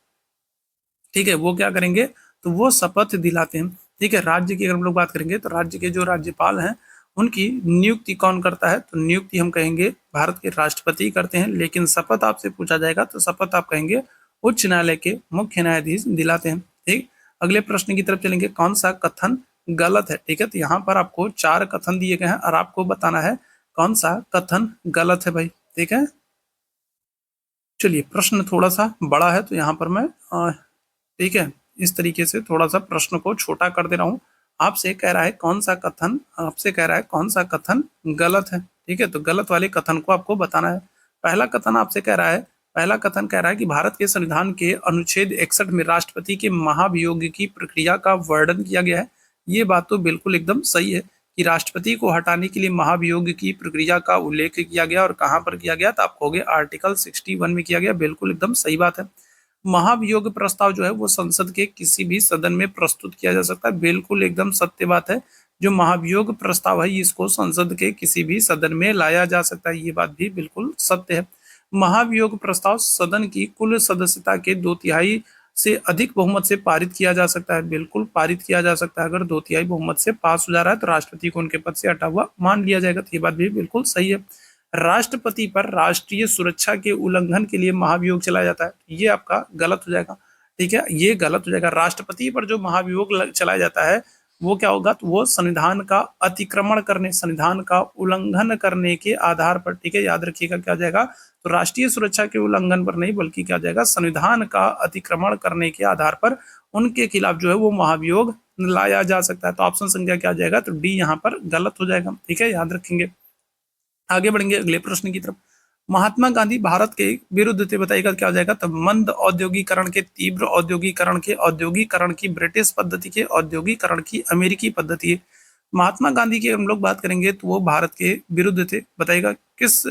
ठीक है, वो क्या करेंगे? तो वो शपथ दिलाते हैं। ठीक है, राज्य की अगर हम लोग बात करेंगे तो राज्य के जो राज्यपाल हैं उनकी नियुक्ति कौन करता है? तो नियुक्ति हम कहेंगे भारत के राष्ट्रपति करते हैं, लेकिन शपथ आपसे पूछा जाएगा तो शपथ आप कहेंगे उच्च न्यायालय के मुख्य न्यायाधीश दिलाते हैं। ठीक, अगले प्रश्न की तरफ चलेंगे। कौन सा कथन गलत है? ठीक है, तो यहाँ पर आपको 4 कथन दिए गए हैं और आपको बताना है कौन सा कथन गलत है भाई। ठीक है, चलिए प्रश्न थोड़ा सा बड़ा है तो यहाँ पर मैं ठीक है, इस तरीके से थोड़ा सा प्रश्न को छोटा कर दे रहा हूँ। आपसे कह रहा है कौन सा कथन, आपसे कह रहा है कौन सा कथन गलत है। ठीक है, तो गलत वाले कथन को आपको बताना है। पहला कथन आपसे कह रहा है, पहला कथन कह रहा है कि भारत के संविधान के अनुच्छेद 61 में राष्ट्रपति के महाभियोग की प्रक्रिया का वर्णन किया गया है। ये बात तो बिल्कुल एकदम सही है कि राष्ट्रपति को हटाने के लिए महाभियोग की प्रक्रिया का उल्लेख किया गया, और कहाँ पर किया गया? तो आप कहोगे आर्टिकल 61 में किया गया। बिल्कुल एकदम सही बात है। महाभियोग प्रस्ताव जो है वो संसद के किसी भी सदन में प्रस्तुत किया जा सकता है। बिल्कुल एकदम सत्य बात है। जो महाभियोग प्रस्ताव है इसको संसद के किसी भी सदन में लाया जा सकता है, ये बात भी बिल्कुल सत्य है। महाभियोग प्रस्ताव सदन की कुल सदस्यता के 2/3 से अधिक बहुमत से पारित किया जा सकता है। बिल्कुल पारित किया जा सकता है। अगर 2/3 बहुमत से पास हो जा रहा है तो राष्ट्रपति को उनके पद से हटा हुआ मान लिया जाएगा। तो ये बात भी बिल्कुल सही है। राष्ट्रपति पर राष्ट्रीय सुरक्षा के उल्लंघन के लिए महाभियोग चलाया जाता है, ये आपका गलत हो जाएगा। ठीक है, ये गलत हो जाएगा। राष्ट्रपति पर जो महाभियोग चलाया जाता है वो क्या होगा? तो वो संविधान का अतिक्रमण करने, संविधान का उल्लंघन करने के आधार पर, ठीक है, याद रखिएगा क्या जाएगा? तो राष्ट्रीय सुरक्षा के उल्लंघन पर नहीं, बल्कि क्या जाएगा? संविधान का अतिक्रमण करने के आधार पर उनके खिलाफ जो है वो महाभियोग लाया जा सकता है। तो ऑप्शन संख्या क्या जाएगा? तो डी यहाँ पर गलत हो जाएगा। ठीक है, याद रखेंगे। आगे बढ़ेंगे अगले प्रश्न की तरफ। महात्मा गांधी भारत के विरुद्ध थे, बताइएगा क्या हो जाएगा? तो मंद औद्योगिकरण के, तीव्र औद्योगिकरण के, औद्योगिकरण की ब्रिटिश पद्धति के, औद्योगिकरण की अमेरिकी पद्धति है। महात्मा गांधी की हम लोग बात करेंगे तो वो भारत के विरुद्ध थे, बताइएगा किस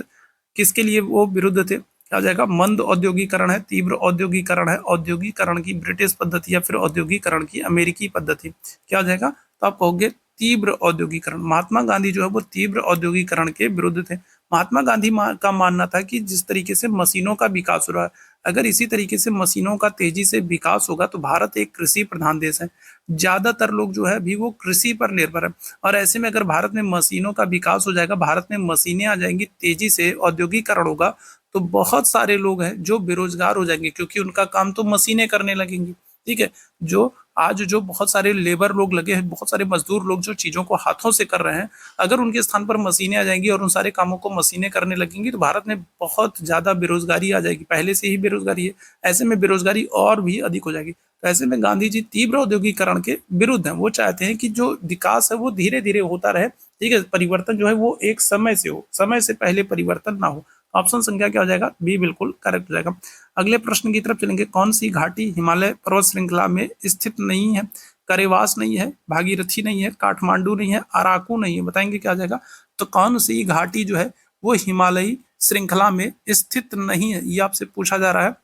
किसके लिए वो विरुद्ध थे? क्या हो जाएगा? मंद औद्योगिकरण है, तीव्र औद्योगिकरण है, औद्योगिकरण की ब्रिटिश पद्धति, या फिर औद्योगिकरण की अमेरिकी पद्धति। क्या हो जाएगा? तो आप कहोगे तीव्र औद्योगिकरण। महात्मा गांधी जो है वो तीव्र औद्योगिकरण के विरुद्ध थे। महात्मा गांधी का मानना था कि जिस तरीके से मशीनों का विकास हो रहा है, अगर इसी तरीके से मशीनों का तेजी से विकास होगा तो भारत एक कृषि प्रधान देश है। ज्यादातर लोग जो है अभी वो कृषि पर निर्भर है, और ऐसे में अगर भारत में मशीनों का विकास हो जाएगा, भारत में मशीनें आ जाएंगी, तेजी से औद्योगिकरण होगा, तो बहुत सारे लोग हैं जो बेरोजगार हो जाएंगे, क्योंकि उनका काम तो मशीनें करने लगेंगी। ठीक है, जो आज जो बहुत सारे लेबर लोग लगे हैं, बहुत सारे मजदूर लोग जो चीजों को हाथों से कर रहे हैं, अगर उनके स्थान पर मशीनें आ जाएंगी और उन सारे कामों को मशीनें करने लगेंगी तो भारत में बहुत ज्यादा बेरोजगारी आ जाएगी। पहले से ही बेरोजगारी है, ऐसे में बेरोजगारी और भी अधिक हो जाएगी। तो ऐसे में गांधी जी तीव्र औद्योगिकरण के विरुद्ध हैं। वो चाहते हैं कि जो विकास है वो धीरे धीरे होता रहे। ठीक है, परिवर्तन जो है वो एक समय से हो, समय से पहले परिवर्तन ना हो। ऑप्शन संख्या क्या हो जाएगा? बी बिल्कुल करेक्ट हो जाएगा। अगले प्रश्न की तरफ चलेंगे। कौन सी घाटी हिमालय पर्वत श्रृंखला में स्थित नहीं है? करेवास नहीं है, भागीरथी नहीं है, काठमांडू नहीं है, अराकू नहीं है, बताएंगे क्या जाएगा? तो कौन सी घाटी जो है वो हिमालयी श्रृंखला में स्थित नहीं है, ये आपसे पूछा जा रहा है।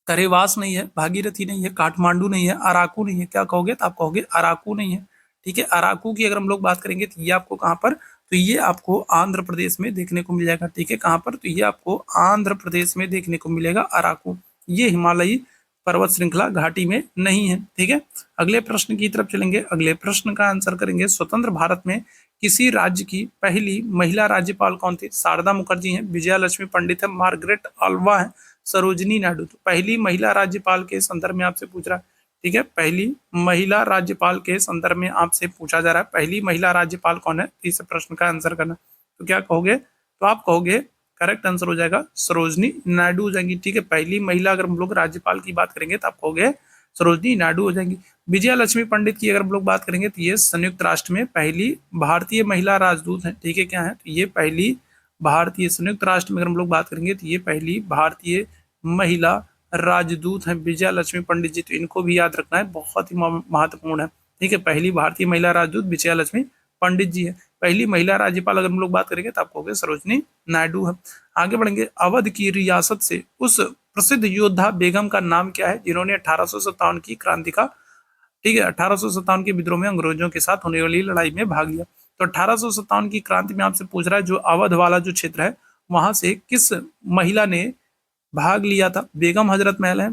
करेवास नहीं है, भागीरथी नहीं है, काठमांडू नहीं है, अराकू नहीं है। क्या कहोगे? तो आप कहोगे अराकू नहीं है। ठीक है, अराकू की अगर हम लोग बात करेंगे तो ये आपको कहाँ पर? तो ये आपको आंध्र प्रदेश में देखने को मिल जाएगा। ठीक है, कहाँ पर? तो ये आपको आंध्र प्रदेश में देखने को मिलेगा अराकू। ये हिमालयी पर्वत श्रृंखला घाटी में नहीं है। ठीक है, अगले प्रश्न की तरफ चलेंगे। अगले प्रश्न का आंसर करेंगे। स्वतंत्र भारत में किसी राज्य की पहली महिला राज्यपाल कौन थी? शारदा मुखर्जी हैं, विजया लक्ष्मी पंडित है, मार्गरेट अल्वा है, सरोजनी नायडू। तो पहली महिला राज्यपाल के संदर्भ में आपसे पूछ रहा है। ठीक है, पहली महिला राज्यपाल के संदर्भ में आपसे पूछा जा रहा है, पहली महिला राज्यपाल कौन है? इस प्रश्न का आंसर करना। तो क्या कहोगे? तो आप कहोगे करेक्ट आंसर हो जाएगा सरोजनी नायडू हो जाएंगी। ठीक है, पहली महिला अगर हम लोग राज्यपाल की बात करेंगे तो आप कहोगे सरोजनी नायडू हो जाएंगी। विजया लक्ष्मी पंडित की अगर हम लोग बात करेंगे तो ये संयुक्त राष्ट्र में पहली भारतीय महिला राजदूत है। ठीक है, क्या है, तो ये पहली भारतीय, संयुक्त राष्ट्र में अगर हम लोग बात करेंगे तो ये पहली भारतीय महिला राजदूत है विजया लक्ष्मी पंडित जी। तो इनको भी याद रखना है, बहुत ही महत्वपूर्ण है। ठीक है, पहली भारतीय महिला राजदूत विजया लक्ष्मी पंडित जी है। पहली महिला राज्यपाल अगर हम लोग बात करेंगे तो आपको सरोजनी नायडू है। आगे बढ़ेंगे, अवध की रियासत से उस प्रसिद्ध योद्धा बेगम का नाम क्या है जिन्होंने 1857 की क्रांति का, ठीक है, 1857 के विद्रोह में अंग्रेजों के साथ होने वाली लड़ाई में भाग लिया। तो 1857 की क्रांति में आपसे पूछ रहा है जो अवध वाला जो क्षेत्र है वहां से किस महिला ने भाग लिया था। बेगम हजरत महल है,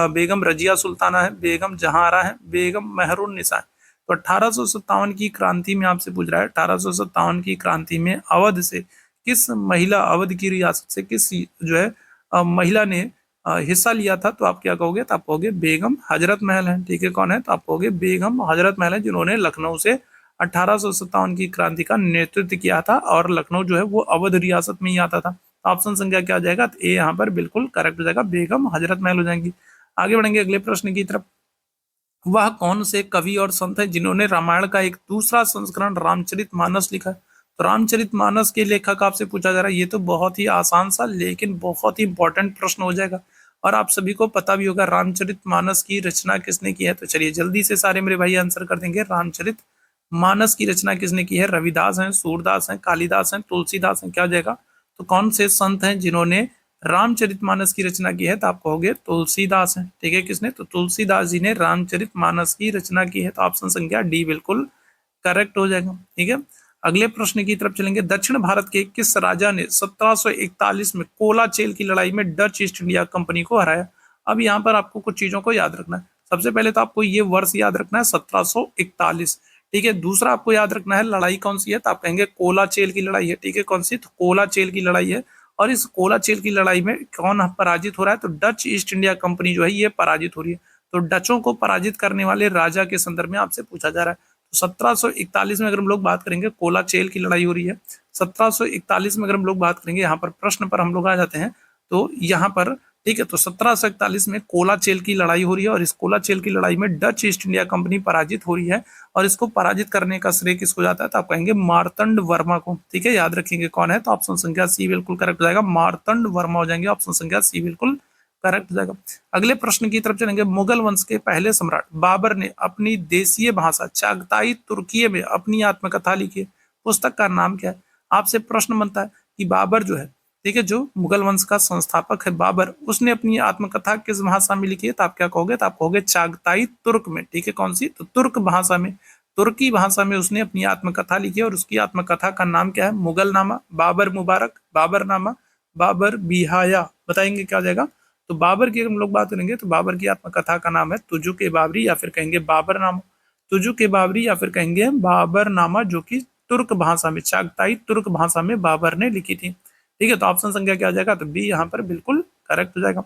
बेगम रजिया सुल्ताना है, बेगम जहारा है, बेगम मेहरुन निसा है। तो 1857 की क्रांति में आपसे पूछ रहा है 1857 की क्रांति में अवध से किस महिला, अवध की रियासत से किस जो है महिला ने हिस्सा लिया था। तो आप क्या कहोगे, तो आप कहोगे बेगम हजरत महल है। ठीक है, कौन है, तो आप कहोगे बेगम हजरत महल है जिन्होंने लखनऊ से 1857 की क्रांति का नेतृत्व किया था और लखनऊ जो है वो अवध रियासत में ही आता था। ऑप्शन संख्या क्या हो जाएगा, तो ए यहाँ पर बिल्कुल करेक्ट हो जाएगा, बेगम हजरत महल हो जाएंगी। आगे बढ़ेंगे अगले प्रश्न की तरफ। वह कौन से कवि और संत है जिन्होंने रामायण का एक दूसरा संस्करण रामचरितमानस लिखा है। तो रामचरितमानस के लेखक आपसे पूछा जा रहा है। ये तो बहुत ही आसान सा लेकिन बहुत ही इंपॉर्टेंट प्रश्न हो जाएगा और आप सभी को पता भी होगा रामचरितमानस की रचना किसने की है। तो चलिए जल्दी से सारे मेरे भाई आंसर कर देंगे। रामचरितमानस की रचना किसने की है, रविदास हैं, सूरदास हैं, कालिदास हैं, तुलसीदास हैं, क्या हो जाएगा। तो कौन से संत हैं जिन्होंने रामचरितमानस की रचना की है, तो आप कहोगे तुलसीदास है। ठीक है, किसने, तो तुलसीदास जी ने रामचरितमानस की रचना की है। तो ऑप्शन संख्या डी बिल्कुल करेक्ट हो जाएगा। ठीक है, अगले प्रश्न की तरफ चलेंगे। दक्षिण भारत के किस राजा ने 1741 में कोलाचेल की लड़ाई में डच ईस्ट इंडिया कंपनी को हराया। अब यहाँ पर आपको कुछ चीजों को याद रखना है। सबसे पहले तो आपको ये वर्ष याद रखना है 1741। ठीक है, दूसरा आपको याद रखना है लड़ाई कौन सी है, तो आप कहेंगे कोलाचेल की लड़ाई है। ठीक है, कौन सी, तो कोलाचेल की लड़ाई है। और इस कोलाचेल की लड़ाई में कौन पराजित हो रहा है, तो डच ईस्ट इंडिया कंपनी जो है ये पराजित हो रही है। तो डचों को पराजित करने वाले राजा के संदर्भ में आपसे पूछा जा रहा है। तो 1741 में अगर हम लोग बात करेंगे कोलाचेल की लड़ाई हो रही है। 1741 में अगर हम लोग बात करेंगे, यहाँ पर प्रश्न पर हम लोग आ जाते हैं। तो यहाँ पर ठीक है, तो 1741 में कोलाचेल की लड़ाई हो रही है और इस कोलाचेल की लड़ाई में डच ईस्ट इंडिया कंपनी पराजित हो रही है और इसको पराजित करने का श्रेय किसको जाता है, तो आप कहेंगे मार्तंड वर्मा को। ठीक है, याद रखेंगे कौन है, तो ऑप्शन संख्या सी बिल्कुल करेक्ट हो जाएगा, मार्तंड वर्मा हो जाएंगे। ऑप्शन संख्या सी बिल्कुल करेक्ट हो जाएगा। अगले प्रश्न की तरफ चलेंगे। मुगल वंश के पहले सम्राट बाबर ने अपनी देशीय भाषा चागताई तुर्कीय में अपनी आत्मकथा लिखी है। पुस्तक का नाम क्या है। आपसे प्रश्न बनता है कि बाबर जो है, ठीक है, जो मुगल वंश का संस्थापक है बाबर, उसने अपनी आत्मकथा किस भाषा में लिखी है, तो आप क्या कहोगे, तो आप कहोगे चागताई तुर्क में। ठीक है, कौन सी, तो तुर्क भाषा में, तुर्की भाषा में उसने अपनी आत्मकथा लिखी है और उसकी आत्मकथा का नाम क्या है, मुगल नामा, बाबर मुबारक, बाबर नामा, बाबर बिहाया। बताएंगे क्या हो जाएगा। तो बाबर की अगर हम लोग बात करेंगे तो बाबर की आत्मकथा का नाम है तुजुक ए बाबरी या फिर कहेंगे बाबर नामा, तुजुक ए बाबरी या फिर कहेंगे बाबर नामा, जो कि तुर्क भाषा में, चागताई तुर्क भाषा में बाबर ने लिखी थी। ठीक है, तो ऑप्शन संख्या क्या आ जाएगा, तो बी यहाँ पर बिल्कुल करेक्ट हो जाएगा।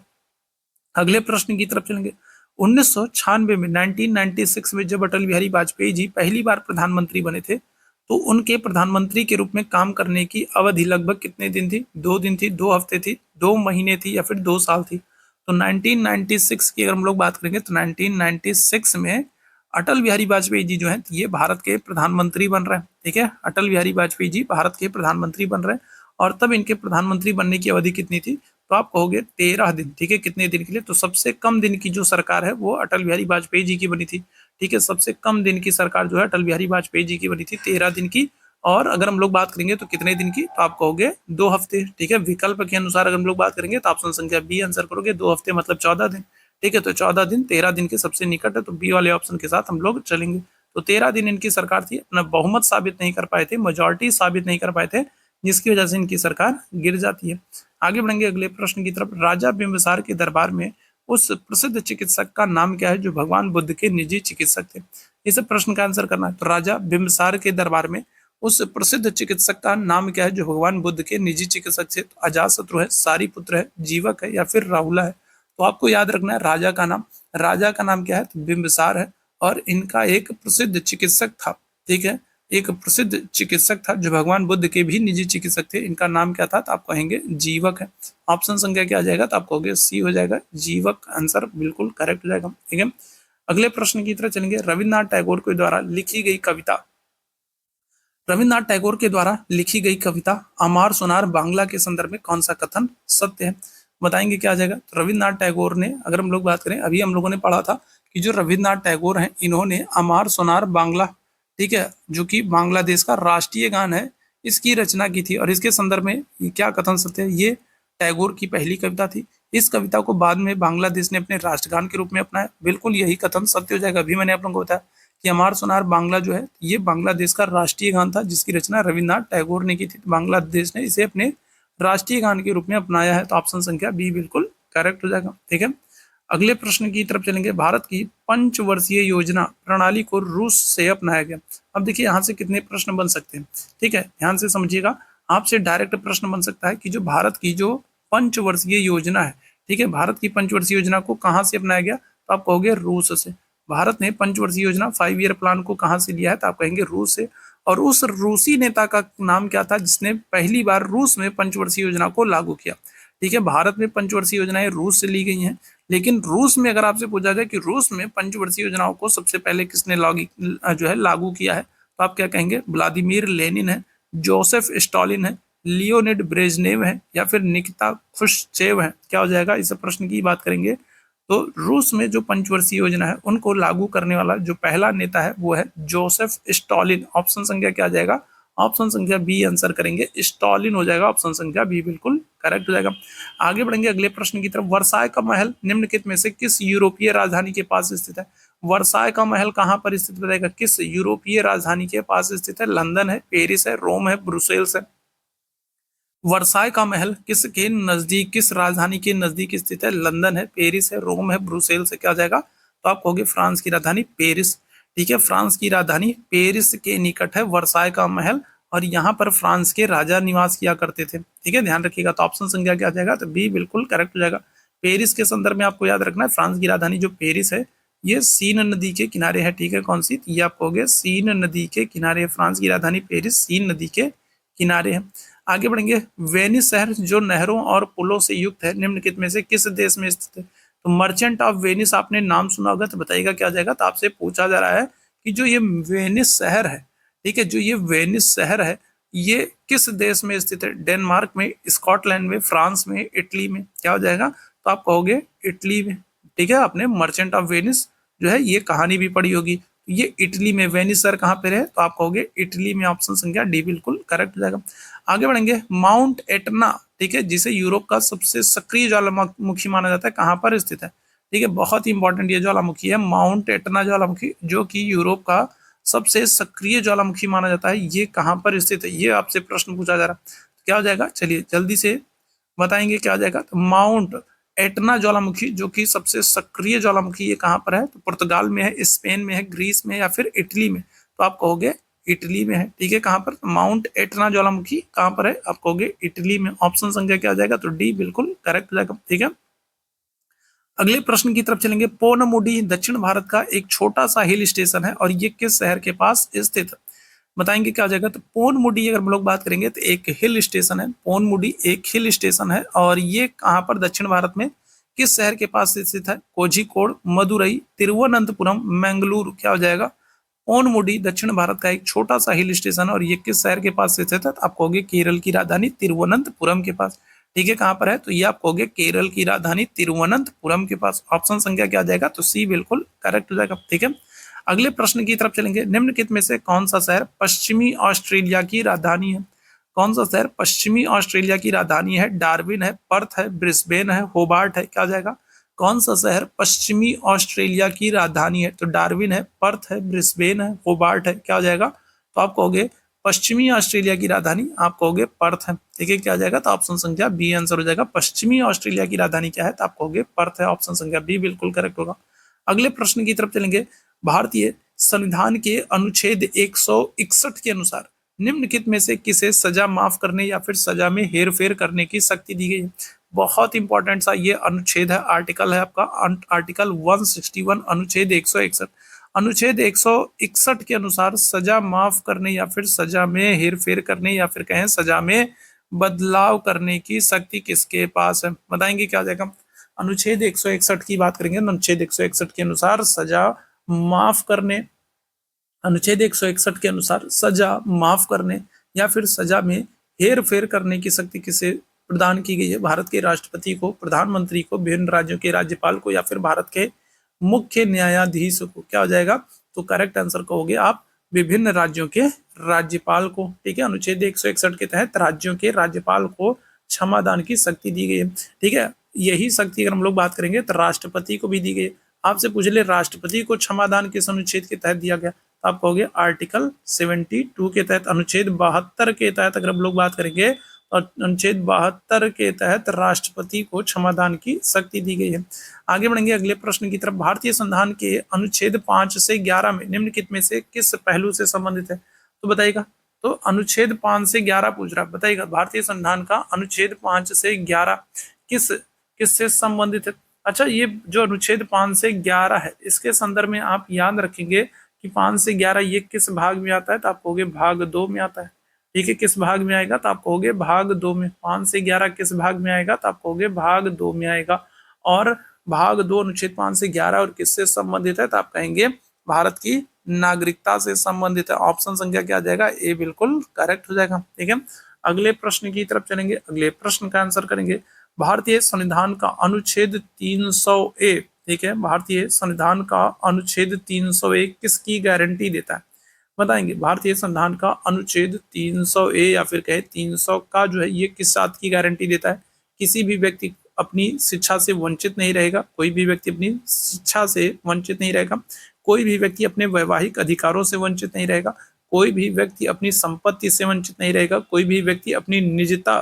अगले प्रश्न की तरफ चलेंगे। 1996 में 1996 में जब अटल बिहारी वाजपेयी जी पहली बार प्रधानमंत्री बने थे तो उनके प्रधानमंत्री के रूप में काम करने की अवधि लगभग कितने दिन थी, 2 दिन थी, 2 हफ्ते थी, 2 महीने थी या फिर 2 साल थी। तो 1996 की अगर हम लोग बात करेंगे तो 1996 में अटल बिहारी वाजपेयी जी जो है ये भारत के प्रधानमंत्री बन रहे हैं। ठीक है, अटल बिहारी वाजपेयी जी भारत के प्रधानमंत्री बन रहे हैं और तब इनके प्रधानमंत्री बनने की अवधि कितनी थी, तो आप कहोगे 13 दिन। ठीक है, कितने दिन के लिए, तो सबसे कम दिन की जो सरकार है वो अटल बिहारी वाजपेयी जी की बनी थी। ठीक है, सबसे कम दिन की सरकार जो है अटल बिहारी वाजपेयी जी की बनी थी, 13 दिन की। और अगर हम लोग बात करेंगे तो कितने दिन की, तो आप कहोगे 2 हफ्ते। ठीक है, विकल्प के अनुसार अगर हम लोग बात करेंगे तो ऑप्शन संख्या बी आंसर करोगे, 2 हफ्ते मतलब 14 दिन। ठीक है, तो 14 दिन 13 दिन के सबसे निकट है, तो बी वाले ऑप्शन के साथ हम लोग चलेंगे। तो 13 दिन इनकी सरकार थी, अपना बहुमत साबित नहीं कर पाए थे, मेजोरिटी साबित नहीं कर पाए थे, जिसकी वजह से इनकी सरकार गिर जाती है। आगे बढ़ेंगे अगले प्रश्न की तरफ। राजा बिंबिसार के दरबार में उस प्रसिद्ध चिकित्सक का नाम क्या है जो भगवान बुद्ध के निजी चिकित्सक थे। इस प्रश्न का आंसर करना है। तो राजा बिंबिसार के दरबार में उस प्रसिद्ध चिकित्सक का नाम क्या है जो भगवान बुद्ध के निजी चिकित्सक थे। तो अजातशत्रु है, सारिपुत्र है, जीवक है या फिर राहुला है। तो आपको याद रखना है राजा का नाम। राजा का नाम क्या है, तो बिंबिसार है और इनका एक प्रसिद्ध चिकित्सक था। ठीक है, एक प्रसिद्ध चिकित्सक था जो भगवान बुद्ध के भी निजी चिकित्सक थे। इनका नाम क्या था, तो आप कहेंगे जीवक है। ऑप्शन संख्या क्या आ जाएगा, तो आप कहोगे सी हो जाएगा, जीवक आंसर बिल्कुल करेक्ट हो जाएगा। ठीक है, अगले प्रश्न की तरफ चलेंगे। रविन्द्रनाथ टैगोर के द्वारा लिखी गई कविता, रविन्द्रनाथ टैगोर के द्वारा लिखी गई कविता अमार सोनार बांग्ला के संदर्भ में कौन सा कथन सत्य है? बताएंगे क्या आ जाएगा। तो रविन्द्रनाथ टैगोर ने, अगर हम लोग बात करें, अभी हम लोगों ने पढ़ा था कि जो रविन्द्रनाथ टैगोर हैं, इन्होंने अमार सोनार बांग्ला, ठीक है, जो कि बांग्लादेश का राष्ट्रीय गान है, इसकी रचना की थी। और इसके संदर्भ में क्या कथन सत्य है? ये टैगोर की पहली कविता थी। इस कविता को बाद में बांग्लादेश ने अपने राष्ट्रगान के रूप में अपनाया। बिल्कुल यही कथन सत्य हो जाएगा। अभी मैंने आप लोगों को बताया कि अमार सोनार बांग्ला जो है, ये बांग्लादेश का राष्ट्रीय गान था, जिसकी रचना रविन्द्रनाथ टैगोर ने की थी। बांग्लादेश ने इसे अपने राष्ट्रीय गान के रूप में अपनाया है। तो ऑप्शन संख्या बी बिल्कुल करेक्ट हो जाएगा। ठीक है, अगले प्रश्न की तरफ चलेंगे। भारत की पंचवर्षीय योजना प्रणाली को रूस से अपनाया गया। अब देखिए यहाँ से कितने प्रश्न बन सकते हैं। ठीक है, ध्यान से समझिएगा। आपसे डायरेक्ट प्रश्न बन सकता है कि जो भारत की जो पंचवर्षीय योजना है, ठीक है, भारत की पंचवर्षीय योजना को कहाँ से अपनाया गया? तो आप कहोगे रूस से। भारत ने पंचवर्षीय योजना 5 ईयर प्लान को कहाँ से लिया है? तो आप कहेंगे रूस से। और उस रूसी नेता का नाम क्या था जिसने पहली बार रूस में पंचवर्षीय योजना को लागू किया? ठीक है, भारत में पंचवर्षीय योजनाएं रूस से ली गई हैं, लेकिन रूस में अगर आपसे पूछा जाए कि रूस में पंचवर्षीय योजनाओं को सबसे पहले किसने लागू किया है, तो आप क्या कहेंगे? व्लादिमीर लेनिन है, जोसेफ स्टॉलिन है, लियोनिड ब्रेजनेव है, या फिर निकिता खुश्चेव है। क्या हो जाएगा? इस प्रश्न की बात करेंगे तो रूस में जो पंचवर्षीय योजना है उनको लागू करने वाला जो पहला नेता है वो है जोसेफ स्टॉलिन। ऑप्शन संख्या क्या आ जाएगा? ऑप्शन संख्या बी आंसर करेंगे, स्टॉलिन हो जाएगा। ऑप्शन संख्या बी बिल्कुल करेक्ट हो जाएगा। आगे बढ़ेंगे अगले प्रश्न की तरफ। वर्साय का महल निम्नलिखित में से किस यूरोपीय राजधानी के पास स्थित है? वर्साय का महल कहाँ पर स्थित बताएगा? किस यूरोपीय राजधानी के पास स्थित है? लंदन है, पेरिस है, रोम है, ब्रुसेल्स है। वर्साय का महल किसके नजदीक, किस राजधानी के नजदीक स्थित है? लंदन है, पेरिस है, रोम है, ब्रुसेल्स है। क्या हो जाएगा? तो आप कहोगे फ्रांस की राजधानी पेरिस। ठीक है, फ्रांस की राजधानी पेरिस के निकट है वर्साय का महल, और यहाँ पर फ्रांस के राजा निवास किया करते थे। ठीक है, ध्यान रखिएगा। तो ऑप्शन संख्या क्या आ जाएगा? तो बी बिल्कुल करेक्ट हो जाएगा। पेरिस के संदर्भ में आपको याद रखना है, फ्रांस की राजधानी जो पेरिस है ये सीन नदी के किनारे है। ठीक है, कौन सी? ये आप कहोगे सीन नदी के किनारे। फ्रांस की राजधानी पेरिस सीन नदी के किनारे है। आगे बढ़ेंगे। वेनिस शहर जो नहरों और पुलों से युक्त है निम्नलिखित में से किस देश में स्थित है? तो मर्चेंट ऑफ वेनिस आपने नाम सुना होगा, तो बताइएगा क्या जाएगा। तो आपसे पूछा जा रहा है कि जो ये वेनिस शहर है, ठीक है, जो ये वेनिस शहर है ये किस देश में स्थित है? डेनमार्क में, स्कॉटलैंड में, फ्रांस में, इटली में। क्या हो जाएगा? तो आप कहोगे इटली में। ठीक है, आपने मर्चेंट ऑफ वेनिस जो है ये कहानी भी पढ़ी होगी। ये इटली में, वेनिस शहर कहाँ पे है? तो आप कहोगे इटली में। ऑप्शन संख्या डी बिल्कुल करेक्ट हो जाएगा। आगे बढ़ेंगे। माउंट एटना, ठीक है, जिसे यूरोप का सबसे सक्रिय ज्वालामुखी माना जाता है, कहाँ पर स्थित है? ठीक है, बहुत ही इंपॉर्टेंट ये ज्वालामुखी है, माउंट एटना ज्वालामुखी, जो कि यूरोप का सबसे सक्रिय ज्वालामुखी माना जाता है। ये कहाँ पर स्थित है? ये आपसे प्रश्न पूछा जा रहा है। क्या हो जाएगा? चलिए जल्दी से बताएंगे क्या हो जाएगा। तो माउंट एटना ज्वालामुखी जो कि सबसे सक्रिय ज्वालामुखी, ये कहाँ पर है? तो पुर्तगाल में है, स्पेन में है, ग्रीस में, या फिर इटली में। तो आप कहोगे इटली में है। ठीक है, कहाँ पर? माउंट एटना ज्वालामुखी कहाँ पर है? आप कहोगे इटली में। ऑप्शन संख्या क्या आ जाएगा? तो डी बिल्कुल करेक्ट हो जाएगा। ठीक है, अगले प्रश्न की तरफ चलेंगे। पोनमुडी दक्षिण भारत का एक छोटा सा हिल स्टेशन है और ये किस शहर के पास स्थित है? बताएंगे क्या हो जाएगा। तो पोनमुडी अगर हम लोग बात करेंगे तो एक हिल स्टेशन है। पोनमुडी एक हिल स्टेशन है और ये कहाँ पर दक्षिण भारत में किस शहर के पास स्थित है? कोझिकोड, मदुरई, तिरुवनंतपुरम, मंगलुरु। क्या हो जाएगा? पोनमुडी दक्षिण भारत का एक छोटा सा हिल स्टेशन है और ये किस शहर के पास स्थित है? आप कहोगे केरल की राजधानी तिरुवनंतपुरम के पास। ठीक है, कहाँ पर है? तो ये आप कहोगे केरल की राजधानी तिरुवनंतपुरम के पास। ऑप्शन संख्या क्या आ जाएगा? तो सी बिल्कुल करेक्ट हो जाएगा। ठीक है, अगले प्रश्न की तरफ चलेंगे। निम्नलिखित में से कौन सा शहर पश्चिमी ऑस्ट्रेलिया की राजधानी है? कौन सा शहर पश्चिमी ऑस्ट्रेलिया की राजधानी है? डार्विन है, पर्थ है, ब्रिस्बेन है, होबार्ट है। क्या जाएगा? कौन सा शहर पश्चिमी ऑस्ट्रेलिया की राजधानी है? तो डार्विन है, पर्थ है, ब्रिस्बेन है, होबार्ट है। क्या हो जाएगा? तो आप कहोगे पश्चिमी ऑस्ट्रेलिया की राजधानी, आप कहोगे पर्थ है। ठीक है, क्या आ जाएगा? तो ऑप्शन संख्या बी आंसर हो जाएगा। पश्चिमी ऑस्ट्रेलिया की राजधानी क्या है? तो आप कहोगे पर्थ है। ऑप्शन संख्या बी बिल्कुल करेक्ट होगा। अगले प्रश्न की तरफ चलेंगे। भारतीय संविधान के अनुच्छेद 161 के अनुसार निम्नलिखित में से किसे सजा माफ करने या फिर सजा में हेरफेर करने की शक्ति दी गई है? बहुत इंपॉर्टेंट सा ये अनुच्छेद है, आर्टिकल है आपका, आर्टिकल 161, अनुच्छेद 161। अनुच्छेद 161 के अनुसार सजा माफ करने या फिर सजा में हेरफेर करने या फिर कहें सजा में बदलाव करने की शक्ति किसके पास है? बताएंगे क्या हो जाएगा। अनुच्छेद 161 की बात करेंगे, अनुच्छेद 161 के अनुसार सजा माफ करने, अनुच्छेद 161 के अनुसार सजा माफ करने या फिर सजा में हेर फेर करने की शक्ति किसे प्रदान की गई है? भारत के राष्ट्रपति को, प्रधानमंत्री को, विभिन्न राज्यों के राज्यपाल को या फिर भारत के मुख्य न्यायाधीश को। क्या हो जाएगा? तो करेक्ट आंसर कहोगे आप विभिन्न राज्यों के राज्यपाल को। ठीक है, अनुच्छेद 161 के तहत राज्यों के राज्यपाल को क्षमादान की शक्ति दी गई है। ठीक है, यही शक्ति अगर हम लोग बात करेंगे तो राष्ट्रपति को भी दी गई है। आपसे पूछ ले राष्ट्रपति को क्षमादान किस अनुच्छेद के तहत दिया गया, तो आप कहोगे आर्टिकल 72 के तहत। अनुच्छेद 72 के तहत अगर हम लोग बात करेंगे और अनुच्छेद 72 के तहत राष्ट्रपति को क्षमादान की शक्ति दी गई है। आगे बढ़ेंगे अगले प्रश्न की तरफ। भारतीय संविधान के अनुच्छेद 5 से 11 में निम्नलिखित में से किस पहलू से संबंधित है? तो बताइएगा। तो अनुच्छेद 5 से 11 पूछ रहा है, बताइएगा भारतीय संविधान का अनुच्छेद 5 से 11 किससे संबंधित है? अच्छा, ये जो अनुच्छेद 5 से 11 है इसके संदर्भ में आप याद रखेंगे कि 5 से 11 ये किस भाग में आता है, तो आप कहोगे भाग 2 में आता है। ठीक है, किस भाग में आएगा, तो आप कहोगे भाग 2 में। 5 से 11 किस भाग में आएगा, तो आप कहोगे भाग 2 में आएगा। और भाग 2 अनुच्छेद 5 से 11 और किससे संबंधित है, तो आप कहेंगे भारत की नागरिकता से संबंधित है। ऑप्शन संख्या क्या आ जाएगा? ए बिल्कुल करेक्ट हो जाएगा। ठीक है, अगले प्रश्न की तरफ चलेंगे, अगले प्रश्न का आंसर करेंगे। भारतीय संविधान का अनुच्छेद 300A, ठीक है, भारतीय संविधान का अनुच्छेद 300A किसकी गारंटी देता है? बताएंगे भारतीय संविधान का अनुच्छेद 300A या फिर कहे 300 का जो है ये किस बात की गारंटी देता है? किसी भी व्यक्ति अपनी शिक्षा से वंचित नहीं रहेगा, कोई भी व्यक्ति अपनी शिक्षा से वंचित नहीं रहेगा, कोई भी व्यक्ति अपने वैवाहिक अधिकारों से वंचित नहीं रहेगा, कोई भी व्यक्ति अपनी संपत्ति से वंचित नहीं रहेगा, कोई भी व्यक्ति अपनी निजता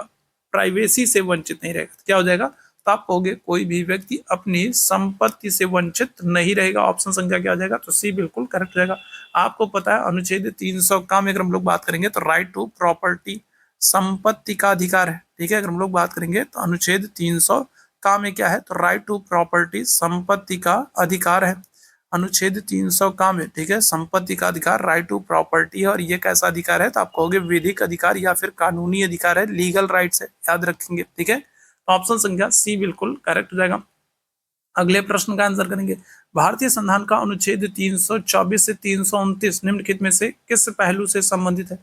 प्राइवेसी से वंचित नहीं रहेगा। क्या हो जाएगा? तो आप कहोगे कोई भी व्यक्ति अपनी संपत्ति से वंचित नहीं रहेगा। ऑप्शन संख्या क्या हो जाएगा? तो सी बिल्कुल करेक्ट हो जाएगा। आपको पता है अनुच्छेद 300 का में अगर हम लोग बात करेंगे तो राइट टू प्रॉपर्टी संपत्ति का अधिकार है। ठीक है, अगर हम लोग बात करेंगे तो अनुच्छेद 300 का में क्या है, तो राइट टू प्रॉपर्टी संपत्ति का अधिकार है। अनुच्छेद 300 का में, ठीक है, संपत्ति का अधिकार राइट टू प्रॉपर्टी है। और ये कैसा अधिकार है, तो आप कहोगे विधिक अधिकार या फिर कानूनी अधिकार है, लीगल राइट्स है, याद रखेंगे। ठीक है, तो ऑप्शन संख्या सी बिल्कुल करेक्ट हो जाएगा। अगले प्रश्न का आंसर करेंगे। भारतीय संविधान का अनुच्छेद 324 से 329 निम्नलिखित में से किस पहलू से संबंधित है?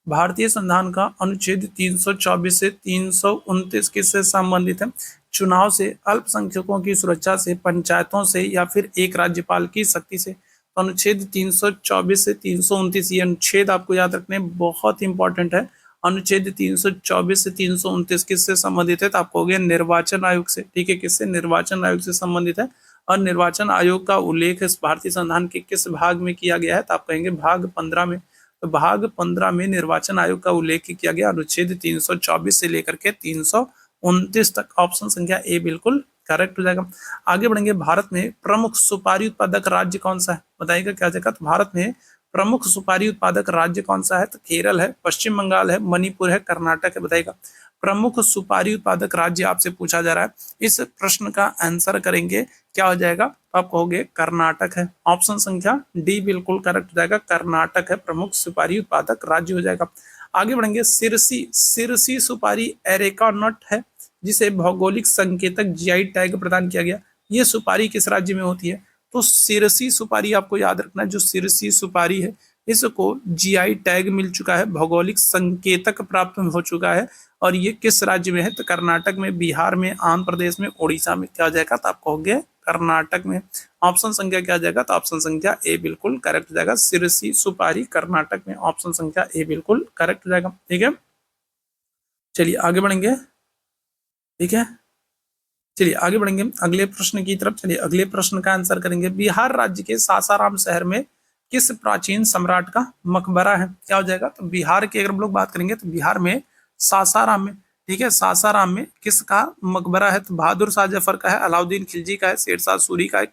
भारतीय संविधान का अनुच्छेद 324 से 329 किससे संबंधित है? चुनाव से, अल्पसंख्यकों की सुरक्षा से, पंचायतों से या फिर एक राज्यपाल की शक्ति से। तो अनुच्छेद 324 से 329 ये अनुच्छेद आपको याद रखने बहुत इंपॉर्टेंट है। अनुच्छेद 324 से 329 किससे संबंधित है? तो आप कहोगे निर्वाचन आयोग से। ठीक है, किससे? निर्वाचन आयोग से संबंधित है। और निर्वाचन आयोग का उल्लेख इस भारतीय संविधान के किस भाग में किया गया है? तो आप कहेंगे भाग 15 में। तो भाग 15 में निर्वाचन आयोग का उल्लेख किया गया अनुच्छेद 324 से लेकर के 329 तक। ऑप्शन संख्या ए बिल्कुल करेक्ट हो जाएगा। आगे बढ़ेंगे। भारत में प्रमुख सुपारी उत्पादक राज्य कौन सा है? बताइएगा क्या जाएगा। तो भारत में प्रमुख सुपारी उत्पादक राज्य कौन सा है? तो केरल है, पश्चिम बंगाल है, मणिपुर है, कर्नाटक है। बताइएगा प्रमुख सुपारी उत्पादक राज्य आपसे पूछा जा रहा है। इस प्रश्न का आंसर करेंगे क्या हो जाएगा? तो आप कहोगे कर्नाटक है। ऑप्शन संख्या डी बिल्कुल करेक्ट हो जाएगा, कर्नाटक है प्रमुख सुपारी उत्पादक राज्य हो जाएगा। आगे बढ़ेंगे। सिरसी सुपारी एरेका नट है जिसे भौगोलिक संकेतक जीआई टैग प्रदान किया गया। ये सुपारी किस राज्य में होती है? तो सिरसी सुपारी आपको याद रखना है। जो सिरसी सुपारी है इसको जीआई टैग मिल चुका है, भौगोलिक संकेतक प्राप्त हो चुका है। और ये किस राज्य में है? तो कर्नाटक में, बिहार में, आंध्र प्रदेश में, उड़ीसा में। क्या हो जाएगा? तो आप कहोगे कर्नाटक में। ऑप्शन संख्या क्या आ जाएगा? तो ऑप्शन संख्या ए बिल्कुल करेक्ट हो जाएगा, सिरसी सुपारी कर्नाटक में। ऑप्शन संख्या ए बिल्कुल करेक्ट हो जाएगा। ठीक है, चलिए आगे बढ़ेंगे। ठीक है, चलिए आगे बढ़ेंगे अगले प्रश्न की तरफ। चलिए अगले प्रश्न का आंसर करेंगे। बिहार राज्य के सासाराम शहर में किस प्राचीन सम्राट का मकबरा है? क्या हो जाएगा? तो बिहार की अगर हम लोग बात करेंगे तो बिहार में सासाराम में, ठीक है, सासाराम में किसका मकबरा है? तो बहादुर शाह जफर का है, अलाउद्दीन खिलजी का है, शेरशाह सूरी का है,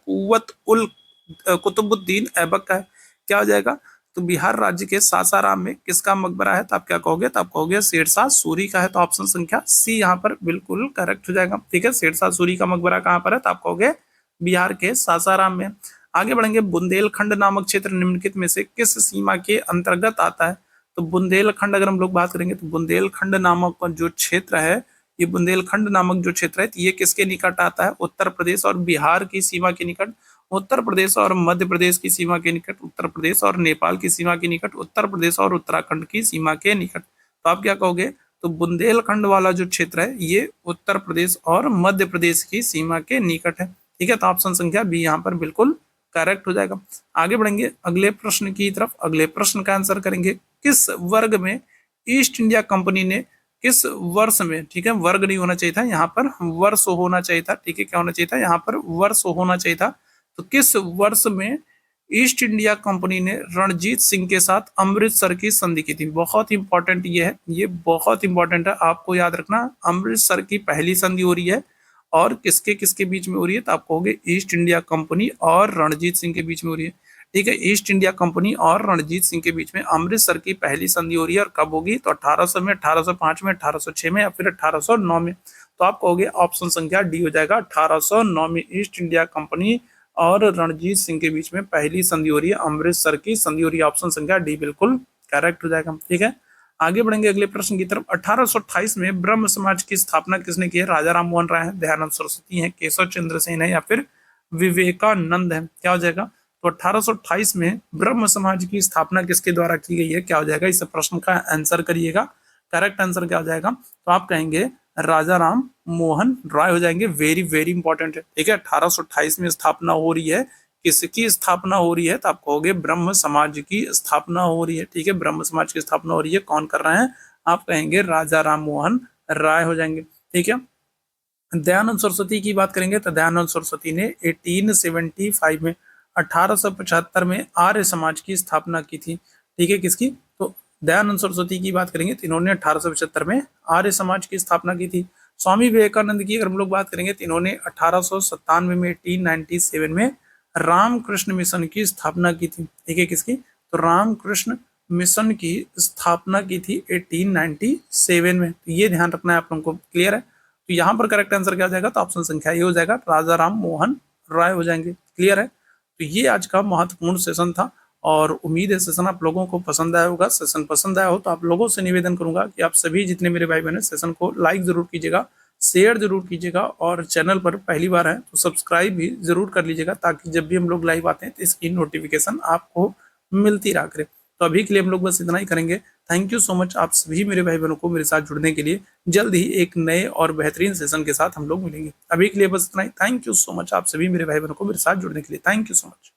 कुतुबुद्दीन ऐबक का है। क्या हो जाएगा? तो बिहार राज्य के सासाराम में किसका मकबरा है? तो आप क्या कहोगे? तो आप कहोगे शेरशाह सूरी का है। तो ऑप्शन संख्या सी यहाँ पर बिल्कुल करेक्ट हो जाएगा। ठीक है, शेरशाह सूरी का मकबरा कहाँ पर है? तो आप कहोगे बिहार के सासाराम में। आगे बढ़ेंगे। बुंदेलखंड नामक क्षेत्र निम्नलिखित में से किस सीमा के अंतर्गत आता है? तो बुंदेलखंड अगर हम लोग बात करेंगे तो बुंदेलखंड नामक जो क्षेत्र है ये बुंदेलखंड नामक जो क्षेत्र है ये किसके निकट आता है? उत्तर प्रदेश और बिहार की सीमा के निकट, उत्तर प्रदेश और मध्य प्रदेश की सीमा के निकट, उत्तर प्रदेश और नेपाल की सीमा के निकट, उत्तर प्रदेश और उत्तराखंड की सीमा के निकट। तो आप क्या कहोगे? तो बुंदेलखंड वाला जो क्षेत्र है ये उत्तर प्रदेश और मध्य प्रदेश की सीमा के निकट है। ठीक है, तो ऑप्शन संख्या बी यहाँ पर बिल्कुल करेक्ट हो जाएगा। आगे बढ़ेंगे अगले प्रश्न की तरफ। अगले प्रश्न का आंसर करेंगे, किस वर्ग में ईस्ट इंडिया कंपनी ने, किस वर्ष में, ठीक है वर्ग नहीं होना चाहिए था यहाँ पर, वर्ष होना चाहिए था। ठीक है, क्या होना चाहिए था यहाँ पर? वर्ष होना चाहिए था। तो किस वर्ष में ईस्ट इंडिया कंपनी ने रणजीत सिंह के साथ अमृतसर की संधि की थी? बहुत इंपॉर्टेंट ये है, ये बहुत इंपॉर्टेंट है, आपको याद रखना। अमृतसर की पहली संधि हो रही है और किसके किसके बीच में हो रही है? तो आप कहोगे ईस्ट इंडिया कंपनी और रणजीत सिंह के बीच में हो रही है। ठीक है, ईस्ट इंडिया कंपनी और रणजीत सिंह के बीच में अमृतसर की पहली संधि हो रही है। और कब होगी? तो 1800 में, 1805 में, 1806 में या फिर 1809 में। तो आप कहोगे ऑप्शन संख्या डी हो जाएगा, 1809 में ईस्ट इंडिया कंपनी और रणजीत सिंह के बीच में पहली संधि हो रही है, अमृतसर की संधि हो रही है। ऑप्शन संख्या डी बिल्कुल करेक्ट हो जाएगा। ठीक है, आगे बढ़ेंगे अगले प्रश्न की तरफ। 1828 में ब्रह्म समाज की स्थापना किसने की है? राजा राम मोहन राय है, दयानंद सरस्वती है, केशव चंद्र सेन है या फिर विवेकानंद है? क्या हो जाएगा? तो 1828 में ब्रह्म समाज की स्थापना किसके द्वारा की गई है? क्या हो जाएगा? इस प्रश्न का आंसर करिएगा। करेक्ट आंसर क्या हो जाएगा? तो आप कहेंगे राजा राम मोहन राय हो जाएंगे। वेरी वेरी इंपॉर्टेंट है। ठीक है, 1828 में स्थापना हो रही है, किसकी स्थापना हो रही है? तो आप कहोगे ब्रह्म समाज की स्थापना हो रही है। ठीक है, ब्रह्म समाज की स्थापना हो रही है, कौन कर रहे हैं? आप कहेंगे राजा राम मोहन राय हो जाएंगे। ठीक है, दयानंद सरस्वती की बात करेंगे तो दयानंद सरस्वती ने 1875 में, 1875 में आर्य समाज की स्थापना की थी। ठीक है, किसकी? तो दयानंद सरस्वती की बात करेंगे तो इन्होंने 1875 में आर्य समाज की स्थापना की थी। स्वामी विवेकानंद की अगर हम लोग बात करेंगे तो इन्होंने 1897 में, 1897 में रामकृष्ण मिशन की स्थापना की थी। ठीक है, किसकी? तो रामकृष्ण मिशन की स्थापना की थी 1897 में। तो ये ध्यान रखना है आप लोगों को। क्लियर है? तो यहाँ पर करेक्ट आंसर क्या हो जाएगा? तो ऑप्शन संख्या ये हो जाएगा, राजा राम मोहन राय हो जाएंगे। क्लियर है? तो ये आज का महत्वपूर्ण सेशन था और उम्मीद है सेशन आप लोगों को पसंद आया होगा। सेशन पसंद आया हो तो आप लोगों से निवेदन करूंगा कि आप सभी जितने मेरे भाई बहन सेशन को लाइक जरूर कीजिएगा, शेयर जरूर कीजिएगा और चैनल पर पहली बार है तो सब्सक्राइब भी जरूर कर लीजिएगा, ताकि जब भी हम लोग लाइव आते हैं तो इसकी नोटिफिकेशन आपको मिलती रहा करे। तो अभी के लिए हम लोग बस इतना ही करेंगे। थैंक यू सो मच आप सभी मेरे भाई बहनों को मेरे साथ जुड़ने के लिए। जल्द ही एक नए और बेहतरीन सेशन के साथ हम लोग मिलेंगे। अभी के लिए बस इतना ही। थैंक यू सो मच आप सभी मेरे भाई बहनों को मेरे साथ जुड़ने के लिए। Thank you so much.